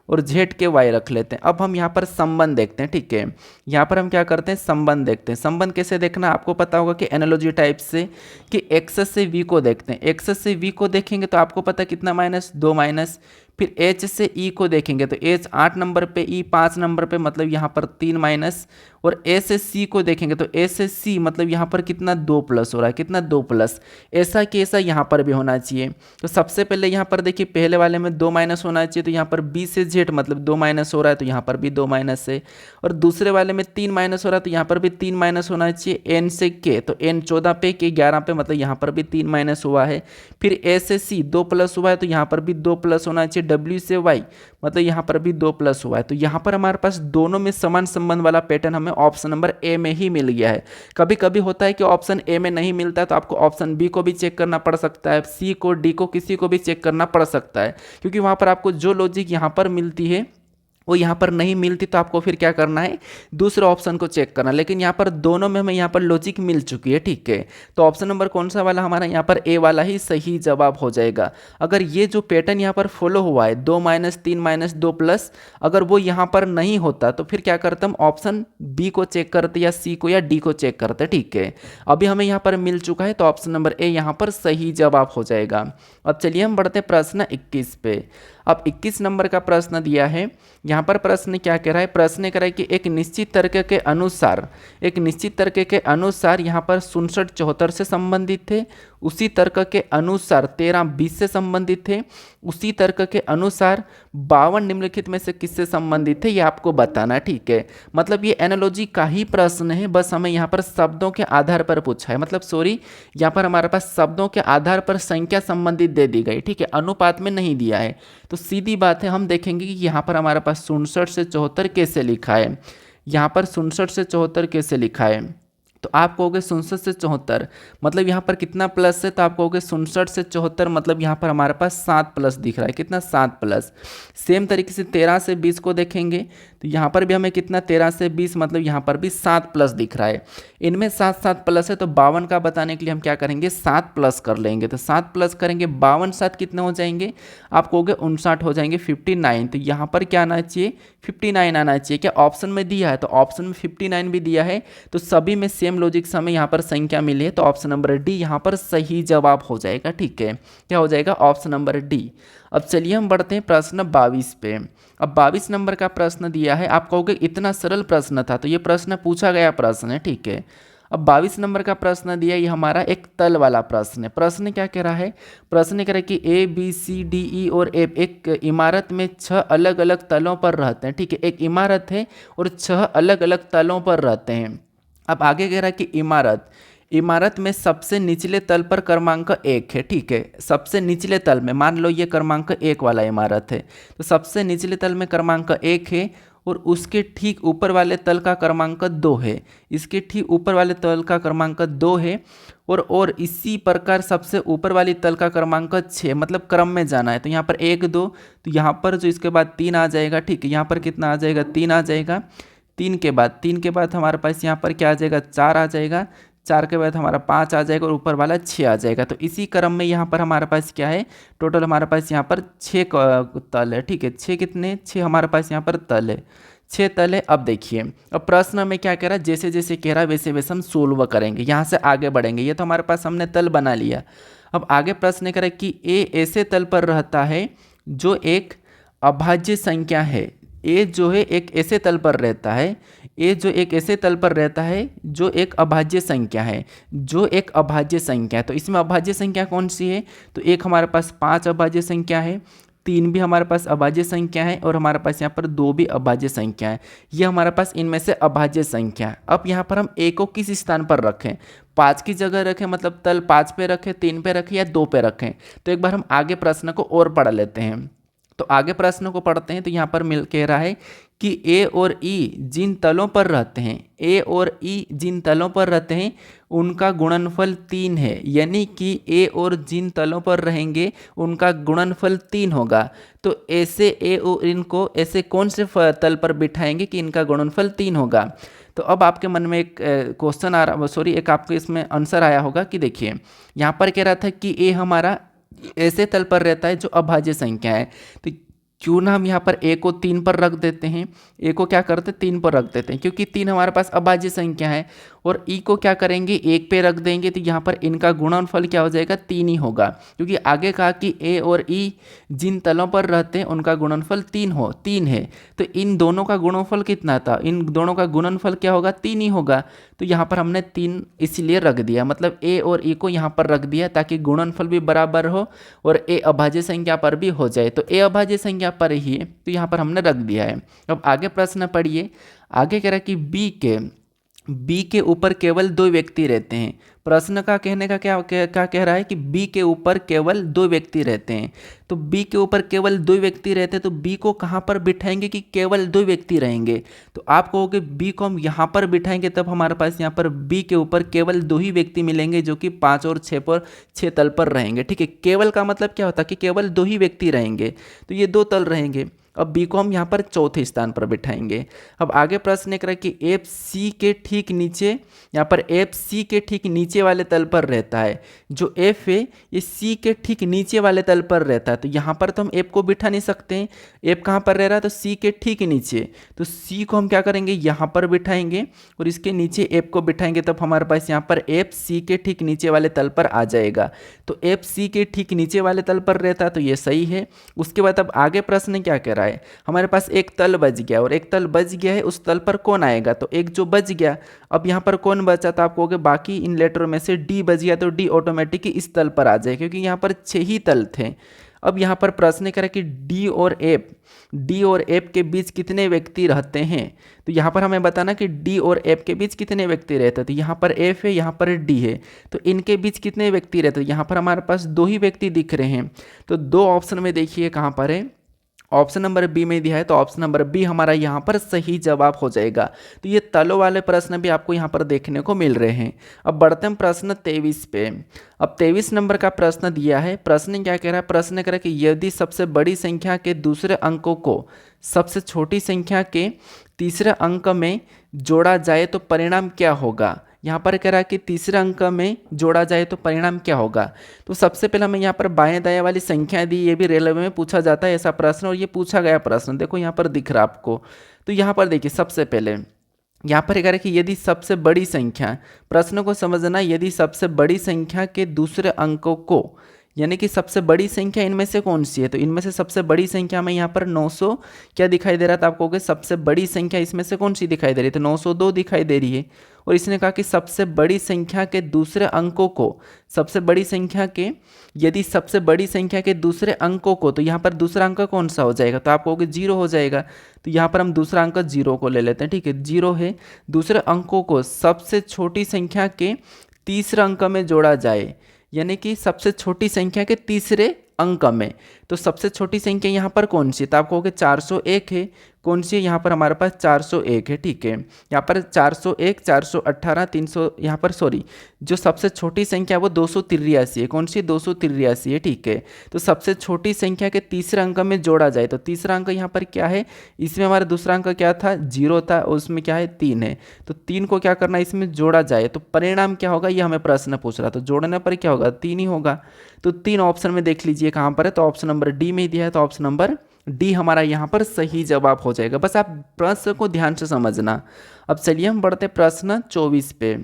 A: और जेड के वाई रख लेते हैं। अब हम यहाँ पर संबंध देखते हैं। ठीक है, यहाँ पर हम क्या करते हैं, संबंध देखते हैं। संबंध कैसे देखना, आपको पता होगा कि एनालॉजी टाइप से, कि एक्स से वी को देखते हैं। एक्स से वी को देखेंगे तो आपको पता कितना माइनस, 2 माइनस। फिर एच से ई को देखेंगे तो एच 8 नंबर पे, ई 5 नंबर पे, मतलब यहाँ पर 3 माइनस। और ए से सी को देखेंगे तो ए से सी मतलब यहाँ पर कितना 2 प्लस हो रहा है, कितना 2 प्लस। ऐसा कि ऐसा यहाँ पर भी होना चाहिए। तो सबसे पहले यहाँ पर देखिए पहले वाले में 2 माइनस होना चाहिए, तो यहाँ पर बी से जेड मतलब 2 माइनस हो रहा है, तो यहाँ पर भी 2 माइनस है। और दूसरे वाले में 3 माइनस हो रहा है, तो यहाँ पर भी 3 माइनस होना चाहिए। एन से के, तो एन 14 पे, के 11 पे, मतलब यहाँ पर भी 3 माइनस हुआ है। फिर ए से सी 2 प्लस हुआ है, तो यहाँ पर भी 2 प्लस होना चाहिए। डब्ल्यू से वाई मतलब यहाँ पर भी 2 प्लस हुआ है। तो यहाँ पर हमारे पास दोनों में समान संबंध वाला पैटर्न हमें ऑप्शन नंबर ए में ही मिल गया है। कभी कभी होता है कि ऑप्शन ए में नहीं मिलता है, तो आपको ऑप्शन बी को भी चेक करना पड़ सकता है, सी को, डी को, किसी को भी चेक करना पड़ सकता है, क्योंकि वहाँ पर आपको जो लॉजिक यहाँ पर मिलती है वो यहाँ पर नहीं मिलती, तो आपको फिर क्या करना है, दूसरे ऑप्शन को चेक करना। लेकिन यहाँ पर दोनों में हमें यहाँ पर लॉजिक मिल चुकी है। ठीक है, तो ऑप्शन नंबर कौन सा वाला हमारा, यहाँ पर ए वाला ही सही जवाब हो जाएगा। अगर ये जो पैटर्न यहाँ पर फॉलो हुआ है 2 माइनस 3 माइनस 2 प्लस, अगर वो यहाँ पर नहीं होता तो फिर क्या करते हम, ऑप्शन बी को चेक करते या सी को या डी को चेक करते। ठीक है, अभी हमें यहाँ पर मिल चुका है, तो ऑप्शन नंबर ए यहाँ पर सही जवाब हो जाएगा। अब चलिए हम बढ़ते प्रश्न 21 पे। अब 21 नंबर का प्रश्न दिया है। यहाँ पर प्रश्न क्या कह रहा है, प्रश्न कह रहा है कि एक निश्चित तर्क के अनुसार यहाँ पर 67 74 से संबंधित थे, उसी तर्क के अनुसार 13 20 से संबंधित थे, उसी तर्क के अनुसार 52 निम्नलिखित में से किससे संबंधित थे, ये आपको बताना है। ठीक है, मतलब ये एनालॉजी का ही प्रश्न है, बस हमें यहाँ पर शब्दों के आधार पर पूछा है, मतलब सॉरी यहाँ पर हमारे पास शब्दों के आधार पर संख्या संबंधित दे दी गई। ठीक है, अनुपात में नहीं दिया है। तो सीधी बात है, हम देखेंगे कि यहाँ पर हमारे पास 67 से 74 कैसे लिखा है, यहाँ पर 67 से 74 कैसे लिखा है। तो आप कहोगे 67 से 74 मतलब यहाँ पर कितना प्लस है, तो आप कहोगे 67 से 74 मतलब यहाँ पर हमारे पास 7 प्लस दिख रहा है, कितना 7 प्लस। सेम तरीके से 13 से 20 को देखेंगे तो यहाँ पर भी हमें कितना 13 से 20 मतलब यहाँ पर भी 7 प्लस दिख रहा है। इनमें 7 7 प्लस है, तो 52 का बताने के लिए हम क्या करेंगे, 7 प्लस कर लेंगे। तो 7 प्लस करेंगे, 52 7 कितने हो जाएंगे, आप कहोगे 59 हो जाएंगे, 59। तो यहाँ पर क्या आना चाहिए, 59 आना चाहिए। क्या ऑप्शन में दिया है, तो ऑप्शन में 59 भी दिया है, तो सभी में सेम लॉजिक से हमें यहाँ पर संख्या मिली है, तो ऑप्शन नंबर डी यहाँ पर सही जवाब हो जाएगा। ठीक है, क्या हो जाएगा, ऑप्शन नंबर डी। अब चलिए हम बढ़ते हैं प्रश्न 22 पे। अब 22 नंबर का प्रश्न दिया है, आप कहोगे इतना सरल प्रश्न था, तो ये प्रश्न पूछा गया प्रश्न है। ठीक है, अब 22 नंबर का प्रश्न दिया, ये हमारा एक तल वाला प्रश्न है। प्रश्न क्या कह रहा है, प्रश्न कह रहा है कि ए बी सी डी ई और एफ एक इमारत में 6 अलग अलग तलों पर रहते हैं। ठीक है, एक इमारत है और 6 अलग अलग तलों पर रहते हैं। अब आगे कह रहा है कि इमारत में सबसे निचले तल पर क्रमांक 1 है। ठीक है, सबसे निचले तल में, मान लो ये क्रमांक 1 वाला इमारत है, तो सबसे निचले तल में क्रमांक 1 है और उसके ठीक ऊपर वाले तल का क्रमांक 2 है, इसके ठीक ऊपर वाले तल का क्रमांक 2 है और इसी प्रकार सबसे ऊपर वाली तल का क्रमांक 6, मतलब क्रम में जाना है। तो यहाँ पर 1 2, तो यहाँ पर जो इसके बाद 3 आ जाएगा। ठीक है, यहाँ पर कितना आ जाएगा, 3 आ जाएगा। तीन के बाद हमारे पास यहाँ पर क्या आ जाएगा, 4 आ जाएगा, 4 के बाद हमारा 5 आ जाएगा और ऊपर वाला 6 आ जाएगा। तो इसी क्रम में यहाँ पर हमारे पास क्या है, टोटल हमारे पास यहाँ पर 6 तल है, ठीक है। 6 कितने, 6 हमारे पास यहाँ पर तल है, 6 तल है। अब देखिए, अब प्रश्न में क्या कह रहा है, जैसे जैसे कह रहा है वैसे वैसे हम सोल्व करेंगे, यहाँ से आगे बढ़ेंगे। ये तो हमारे पास हमने तल बना लिया। अब आगे प्रश्न कह रहा है कि ए ऐसे तल पर रहता है जो एक अभाज्य संख्या है। ए जो है एक ऐसे तल पर रहता है, ए जो एक ऐसे तल पर रहता है जो एक अभाज्य संख्या है, जो एक अभाज्य संख्या है। तो इसमें अभाज्य संख्या कौन सी है, तो एक हमारे पास 5 अभाज्य संख्या है, 3 भी हमारे पास अभाज्य संख्या है और हमारे पास यहाँ पर 2 भी अभाज्य संख्या है। ये हमारे पास इनमें से अभाज्य संख्या है। अब यहाँ पर हम ए को किस स्थान पर रखें, 5 की जगह रखें, मतलब तल 5 पे रखें, 3 पे रखें या 2 पे रखें। तो एक बार हम आगे प्रश्न को और पढ़ लेते हैं। तो आगे प्रश्न को पढ़ते हैं। तो यहाँ पर मिल कह रहा है कि ए और ई जिन तलों पर रहते हैं, ए और ई जिन तलों पर रहते हैं उनका गुणनफल 3 है। यानी कि ए और जिन तलों पर रहेंगे उनका गुणनफल 3 होगा। तो ऐसे ए और इनको ऐसे कौन से तल पर बिठाएंगे कि इनका गुणनफल 3 होगा। तो अब आपके मन में एक क्वेश्चन आ रहा, सॉरी एक आपके इसमें आंसर आया होगा कि देखिए यहाँ पर कह रहा था कि ए हमारा ऐसे तल पर रहता है जो अभाज्य संख्या है। तो क्यों ना हम यहाँ पर ए को 3 पर रख देते हैं, ए को क्या करते हैं 3 पर रख देते हैं, क्योंकि 3 हमारे पास अभाज्य संख्या है। और ई को क्या करेंगे 1 पे रख देंगे। तो यहाँ पर इनका गुणनफल क्या हो जाएगा 3 ही होगा, क्योंकि आगे कहा कि ए और ई जिन तलों पर रहते हैं उनका गुणनफल 3 है। तो इन दोनों का गुणनफल कितना था, इन दोनों का गुणनफल क्या होगा 3 ही होगा। तो यहाँ पर हमने 3 इसलिए रख दिया, मतलब ए और ई को यहाँ पर रख दिया ताकि गुणनफल भी बराबर हो और ए अभाज्य संख्या पर भी हो जाए। तो ए अभाज्य संख्या पर ही है, तो यहाँ पर हमने रख दिया है। अब आगे प्रश्न पढ़िए। आगे कह रहा है कि बी के ऊपर केवल 2 व्यक्ति रहते हैं। प्रश्न का कहने का क्या कह रहा है कि बी के ऊपर केवल 2 व्यक्ति रहते हैं। तो बी के ऊपर केवल 2 व्यक्ति रहते हैं, तो बी को कहाँ पर बिठाएंगे कि केवल 2 व्यक्ति रहेंगे। तो आप कहोगे बी को हम यहाँ पर बिठाएंगे, तब हमारे पास यहाँ पर बी के ऊपर केवल 2 ही व्यक्ति मिलेंगे जो कि 5 और 6 तल पर रहेंगे, ठीक है। केवल का मतलब क्या होता है कि केवल 2 ही व्यक्ति रहेंगे, तो ये 2 तल रहेंगे। अब बी को हम यहाँ पर चौथे स्थान पर बिठाएंगे। अब आगे प्रश्न एक रहा कि एफ सी के ठीक नीचे, यहाँ पर एफ सी के ठीक नीचे वाले तल पर रहता है। जो एफ है ये सी के ठीक नीचे वाले तल पर रहता है। तो यहाँ पर तो हम एफ को बिठा नहीं सकते हैं, एफ कहाँ पर रह रहा है तो सी के ठीक नीचे। तो सी को हम क्या करेंगे यहाँ पर बिठाएंगे और इसके नीचे एफ को बिठाएंगे, तब हमारे पास यहाँ पर एफ सी के ठीक नीचे वाले तल पर आ जाएगा। तो एफ सी के ठीक नीचे वाले तल पर रहता है, तो ये सही है। उसके बाद अब आगे प्रश्न क्या कह रहा है, हमारे पास एक तल बच गया और एक तल बच गया है, उस तल पर कौन आएगा। तो एक जो बच गया, अब यहाँ पर कौन बचा, तो आप कहोगे बाकी इन लेटरों में से डी बच गया, तो डी ऑटोमेटिकली इस तल पर आ जाए, क्योंकि यहाँ पर 6 ही तल थे। अब यहाँ पर प्रश्न करें कि डी और एफ के बीच कितने व्यक्ति रहते हैं। तो यहाँ पर हमें बताना कि डी और एफ के बीच कितने व्यक्ति रहते हैं। तो यहाँ पर एफ है, यहाँ पर डी है, तो इनके बीच कितने व्यक्ति रहते हैं। यहाँ पर हमारे पास 2 ही व्यक्ति दिख रहे हैं। तो 2 ऑप्शन में देखिए कहाँ पर है, ऑप्शन नंबर बी में दिया है, तो ऑप्शन नंबर बी हमारा यहाँ पर सही जवाब हो जाएगा। तो ये तलों वाले प्रश्न भी आपको यहाँ पर देखने को मिल रहे हैं। अब बढ़ते हैं प्रश्न 23 पे। अब 23 नंबर का प्रश्न दिया है। प्रश्न क्या कह रहा है, प्रश्न कह रहा है कि यदि सबसे बड़ी संख्या के दूसरे अंकों को सबसे छोटी संख्या के तीसरे अंक में जोड़ा जाए तो परिणाम क्या होगा। यहाँ पर कह रहा है कि तीसरे अंक में जोड़ा जाए तो परिणाम क्या होगा। तो सबसे पहले हमें यहाँ पर बाएं दाएं वाली संख्या दी, ये भी रेलवे में पूछा जाता है ऐसा प्रश्न, और ये पूछा गया प्रश्न देखो यहाँ पर दिख रहा है आपको। तो यहाँ पर देखिए सबसे पहले यहाँ पर कह रहा है कि यदि सबसे बड़ी संख्या, प्रश्न को समझना, यदि सबसे बड़ी संख्या के दूसरे अंकों को, यानी कि सबसे बड़ी संख्या इनमें से कौन सी है। तो इनमें से सबसे बड़ी संख्या में यहाँ पर 900 क्या दिखाई दे रहा था, आपको कहोगे सबसे बड़ी संख्या इसमें से कौन सी दिखाई दे रही है, तो 902 दिखाई दे रही है। और इसने कहा कि सबसे बड़ी संख्या के दूसरे अंकों को, सबसे बड़ी संख्या के, यदि सबसे बड़ी संख्या के दूसरे अंकों को, तो यहाँ पर दूसरा अंक कौन सा हो जाएगा, तो आप कहोगे 0 हो जाएगा। तो यहाँ पर हम दूसरा अंक 0 को ले लेते हैं, ठीक है 0 है। दूसरे अंकों को सबसे छोटी संख्या के तीसरे अंक में जोड़ा जाए, यानी कि सबसे छोटी संख्या के तीसरे अंक में। तो सबसे छोटी संख्या यहाँ पर कौन सी, तो आप कहोगे 401 है। कौन सी है, यहाँ पर हमारे पास 401 है, ठीक है। यहाँ पर 401, 418, 300, यहाँ पर सॉरी जो सबसे छोटी संख्या है वो 283 है। कौन सी, 283 है, ठीक है। तो सबसे छोटी संख्या के तीसरे अंक में जोड़ा जाए तो तीसरा अंक यहाँ पर क्या है, इसमें हमारा दूसरा अंक क्या था, 0 था, और उसमें क्या है 3 है। तो 3 को क्या करना है, इसमें जोड़ा जाए तो परिणाम क्या होगा, ये हमें प्रश्न पूछ रहा। तो जोड़ने पर क्या होगा, 3 ही होगा। तो 3 ऑप्शन में देख लीजिए कहाँ पर है, तो ऑप्शन नंबर डी में ही दिया है, तो ऑप्शन नंबर डी हमारा यहाँ पर सही जवाब हो जाएगा। बस आप प्रश्न को ध्यान से समझना। अब चलिए हम बढ़ते प्रश्न 24 पे।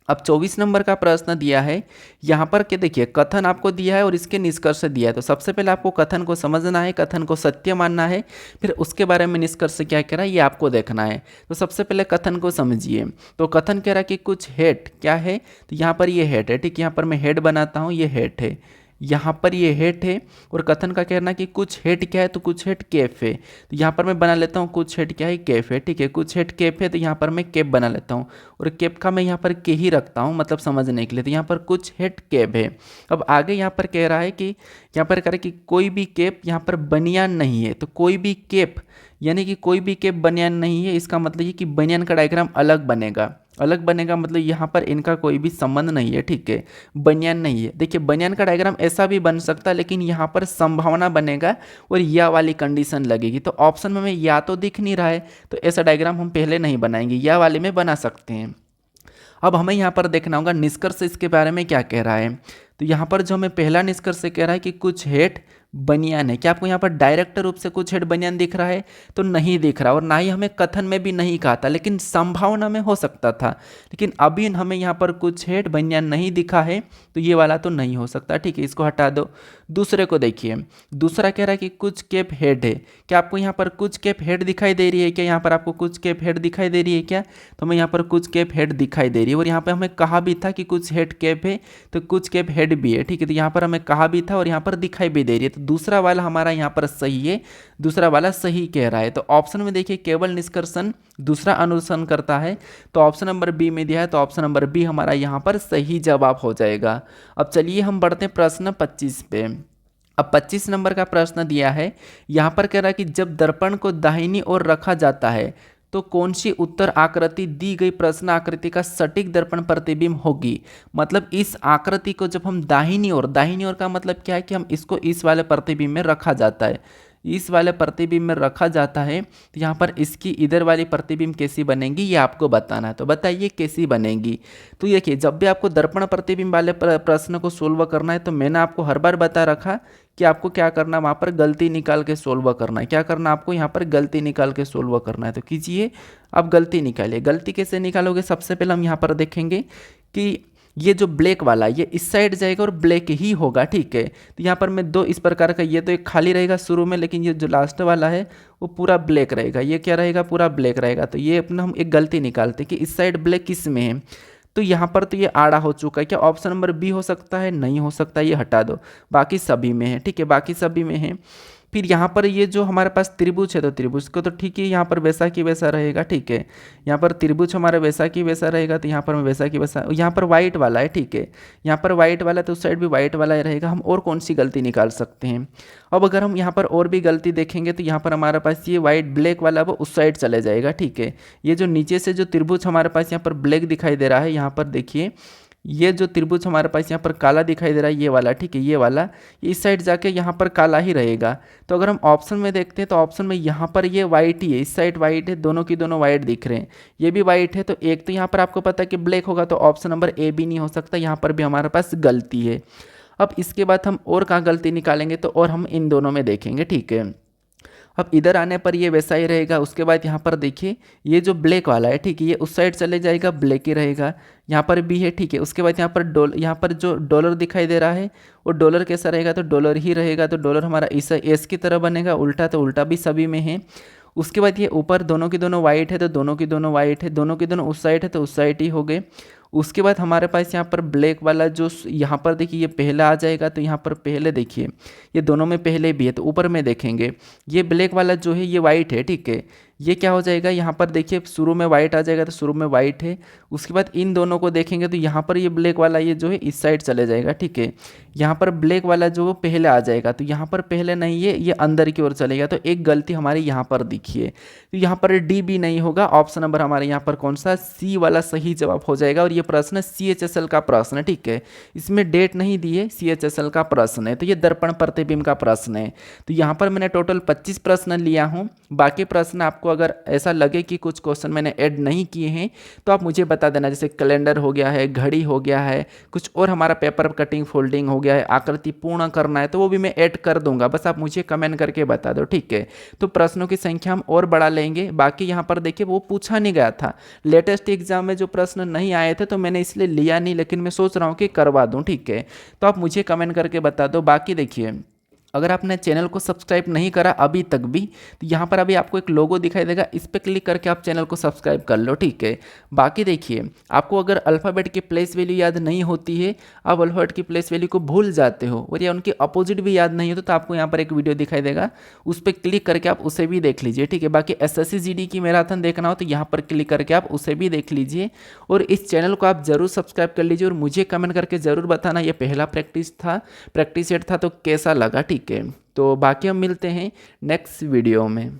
A: अब 24 नंबर का प्रश्न दिया है, यहाँ पर क्या देखिए, कथन आपको दिया है और इसके निष्कर्ष दिया है। तो सबसे पहले आपको कथन को समझना है, कथन को सत्य मानना है, फिर उसके बारे में निष्कर्ष क्या कह रहा है ये आपको देखना है। तो सबसे पहले कथन को समझिए। तो कथन कह रहा है कि कुछ हेड क्या है, तो यहाँ पर ये हेड है, ठीक है। यहाँ पर मैं हेड बनाता हूँ, ये हेड है, यहाँ पर ये हेड है। और कथन का कहना कि कुछ हेड क्या है, तो कुछ हेड कैफ है। तो यहाँ पर मैं बना लेता हूँ कुछ हेड क्या है, कैफ है, ठीक है। कुछ हेड कैफ है, तो यहाँ पर मैं कैप बना लेता हूँ, और कैप का मैं यहाँ पर के ही रखता हूँ, मतलब समझने के लिए। तो यहाँ पर कुछ हेड कैप है। अब आगे यहाँ पर कह रहा है कि यहाँ पर कह रहा है कि कोई भी कैप यहाँ पर बनियान नहीं है। तो कोई भी कैप यानी कि कोई भी कैप बनियान नहीं है, इसका मतलब ये कि बनियान का डायग्राम अलग बनेगा। अलग बनेगा मतलब यहाँ पर इनका कोई भी संबंध नहीं है, ठीक है। बनियान नहीं है, देखिए बनियान का डायग्राम ऐसा भी बन सकता है, लेकिन यहाँ पर संभावना बनेगा और या वाली कंडीशन लगेगी। तो ऑप्शन में या तो दिख नहीं रहा है, तो ऐसा डायग्राम हम पहले नहीं बनाएंगे, या वाले में बना सकते हैं। अब हमें यहाँ पर देखना होगा निष्कर्ष इसके बारे में क्या कह रहा है। तो यहाँ पर जो हमें पहला निष्कर्ष कह रहा है कि कुछ हेड बनियान है। क्या आपको यहाँ पर डायरेक्ट रूप से कुछ हेड बनियान दिख रहा है, तो नहीं दिख रहा, और ना ही हमें कथन में भी नहीं कहा था, लेकिन संभावना में हो सकता था। लेकिन अभी हमें यहाँ पर कुछ हेड बनियान नहीं दिखा है, तो ये वाला तो नहीं हो सकता, ठीक है, इसको हटा दो। दूसरे को देखिए, दूसरा कह रहा है कि कुछ कैप हेड है। क्या आपको यहाँ पर कुछ कैप हेड दिखाई दे रही है क्या, यहाँ पर आपको कुछ कैप हेड दिखाई दे रही है क्या, तो हमें यहाँ पर कुछ कैप हेड दिखाई दे रही है। और यहाँ पर हमें कहा भी था कि कुछ हेड कैप है, तो कुछ कैप हेड भी है, ठीक है। तो यहाँ पर हमें कहा भी था और यहाँ पर दिखाई भी दे रही है। तो दूसरा वाला हमारा यहाँ पर सही है, दूसरा वाला सही कह रहा है। तो ऑप्शन में देखिए केवल निष्कर्षण दूसरा अनुसरण करता है, तो ऑप्शन नंबर बी में दिया है, तो ऑप्शन नंबर बी हमारा यहाँ पर सही जवाब हो जाएगा। अब चलिए हम बढ़ते हैं प्रश्न 25 पे। अब 25 नंबर का प्रश्न दिया है, यहाँ पर कह रहा है कि जब दर्पण को दाहिनी ओर रखा जाता है तो कौन सी उत्तर आकृति दी गई प्रश्न आकृति का सटीक दर्पण प्रतिबिंब होगी। मतलब इस आकृति को जब हम दाहिनी ओर का मतलब क्या है कि हम इसको इस वाले प्रतिबिंब में रखा जाता है, इस वाले प्रतिबिंब में रखा जाता है, तो यहाँ पर इसकी इधर वाली प्रतिबिंब कैसी बनेगी ये आपको बताना है। तो बताइए कैसी बनेगी। तो देखिए जब भी आपको दर्पण प्रतिबिंब वाले प्रश्न को सोल्व करना है, तो मैंने आपको हर बार बता रखा कि आपको क्या करना है, वहाँ पर गलती निकाल के सोल्व करना है। क्या करना आपको यहाँ पर गलती निकाल के सोल्व करना है। तो कीजिए, आप गलती निकालिए। गलती कैसे निकालोगे, सबसे पहले हम यहाँ पर देखेंगे कि ये जो ब्लैक वाला ये इस साइड जाएगा और ब्लैक ही होगा, ठीक है। तो यहाँ पर मैं दो इस प्रकार का, ये तो एक खाली रहेगा शुरू में, लेकिन ये जो लास्ट वाला है वो पूरा ब्लैक रहेगा। ये क्या रहेगा, पूरा ब्लैक रहेगा। तो ये अपना हम एक गलती निकालते हैं कि इस साइड ब्लैक किस में है। तो यहाँ पर तो ये आड़ा हो चुका है। क्या ऑप्शन नंबर बी हो सकता है, नहीं हो सकता, ये हटा दो, बाकी सभी में है, ठीक है, बाकी सभी में है। फिर यहाँ पर ये जो हमारे पास त्रिभुज है, तो त्रिभुज को तो ठीक है यहाँ पर वैसा की वैसा रहेगा, ठीक है। यहाँ पर त्रिभुज हमारा वैसा की वैसा रहेगा, तो यहाँ पर वैसा की वैसा। यहाँ पर वाइट वाला है, ठीक है, यहाँ पर वाइट वाला, तो उस साइड भी वाइट वाला ही रहेगा। हम और कौन सी गलती निकाल सकते हैं। अब अगर हम यहाँ पर और भी गलती देखेंगे, तो यहाँ पर हमारे पास ये वाइट ब्लैक वाला वो उस साइड चले जाएगा, ठीक है। ये जो नीचे से जो त्रिभुज हमारे पास यहाँ पर ब्लैक दिखाई दे रहा है, यहाँ पर देखिए ये जो त्रिभुज हमारे पास यहाँ पर काला दिखाई दे रहा है, ये वाला, ठीक है, ये वाला इस साइड जाके यहाँ पर काला ही रहेगा। तो अगर हम ऑप्शन में देखते हैं, तो ऑप्शन में यहाँ पर ये वाइट ही है, इस साइड वाइट है, दोनों की दोनों वाइट दिख रहे हैं, ये भी वाइट है। तो एक तो यहाँ पर आपको पता है कि ब्लैक होगा, तो ऑप्शन नंबर ए भी नहीं हो सकता, यहाँ पर भी हमारे पास गलती है। अब इसके बाद हम और कहाँ गलती निकालेंगे, तो और हम इन दोनों में देखेंगे, ठीक है। अब इधर आने पर ये वैसा ही रहेगा। उसके बाद यहाँ पर देखिए ये जो ब्लैक वाला है, ठीक है, ये उस साइड चले जाएगा, ब्लैक ही रहेगा। यहाँ पर भी है, ठीक है। उसके बाद यहाँ पर यहाँ पर जो डॉलर दिखाई दे रहा है वो डॉलर कैसा रहेगा, तो डॉलर ही रहेगा। तो डॉलर हमारा इस एस की तरह बनेगा, उल्टा तो उल्टा भी सभी में है। उसके बाद ये ऊपर दोनों की दोनों वाइट है, तो दोनों की दोनों वाइट है, दोनों की दोनों उस साइड है, तो उस साइड ही हो गए। उसके बाद हमारे पास यहाँ पर ब्लैक वाला जो यहाँ पर देखिए ये पहला आ जाएगा, तो यहाँ पर पहले देखिए ये दोनों में पहले भी है, तो ऊपर में देखेंगे ये ब्लैक वाला जो है ये वाइट है, ठीक है, ये क्या हो जाएगा, यहाँ पर देखिए शुरू में वाइट आ जाएगा, तो शुरू में वाइट है। उसके बाद इन दोनों को देखेंगे तो यहाँ पर ये ब्लैक वाला ये जो है इस साइड चले जाएगा, ठीक है। यहाँ पर ब्लैक वाला जो पहले आ जाएगा, तो यहाँ पर पहले नहीं है, ये अंदर की ओर चलेगा। तो एक गलती हमारी यहाँ पर दिखी है, तो यहाँ पर डी बी नहीं होगा, ऑप्शन नंबर हमारे यहाँ पर कौन सा, सी वाला सही जवाब हो जाएगा। और ये प्रश्न CHSL का प्रश्न है, ठीक है। इसमें डेट नहीं दी है, CHSL का प्रश्न है। तो ये दर्पण प्रतिबिंब का प्रश्न है। तो यहाँ पर मैंने टोटल 25 प्रश्न लिया हूँ। बाकी प्रश्न आपको अगर ऐसा लगे कि कुछ क्वेश्चन मैंने ऐड नहीं किए हैं तो आप मुझे बता देना, जैसे कैलेंडर हो गया है, घड़ी हो गया है, कुछ और हमारा पेपर कटिंग फोल्डिंग हो गया है, आकृति पूर्ण करना है, तो वो भी मैं ऐड कर दूंगा। बस आप मुझे कमेंट करके बता दो, ठीक है। तो प्रश्नों की संख्या हम और बढ़ा लेंगे। बाकी यहाँ पर देखिए वो पूछा नहीं गया था, लेटेस्ट एग्जाम में जो प्रश्न नहीं आए थे तो मैंने इसलिए लिया नहीं, लेकिन मैं सोच रहा हूँ कि करवा दूँ, ठीक है। तो आप मुझे कमेंट करके बता दो। बाकी देखिए, अगर आपने चैनल को सब्सक्राइब नहीं करा अभी तक भी, तो यहाँ पर अभी आपको एक लोगो दिखाई देगा, इस पर क्लिक करके आप चैनल को सब्सक्राइब कर लो, ठीक है। बाकी देखिए, आपको अगर अल्फ़ाबेट की प्लेस वैल्यू याद नहीं होती है, आप अल्फ़ाबेट की प्लेस वैल्यू को भूल जाते हो और या उनकी अपोजिट भी याद नहीं होती, तो आपको यहाँ पर एक वीडियो दिखाई देगा, उस पर क्लिक करके आप उसे भी देख लीजिए, ठीक है। बाकी SSC GD की मैराथन देखना हो तो यहाँ पर क्लिक करके आप उसे भी देख लीजिए। और इस चैनल को आप ज़रूर सब्सक्राइब कर लीजिए और मुझे कमेंट करके ज़रूर बताना, ये पहला प्रैक्टिस सेट था तो कैसा लगा, ठीक है। तो बाकी हम मिलते हैं नेक्स्ट वीडियो में।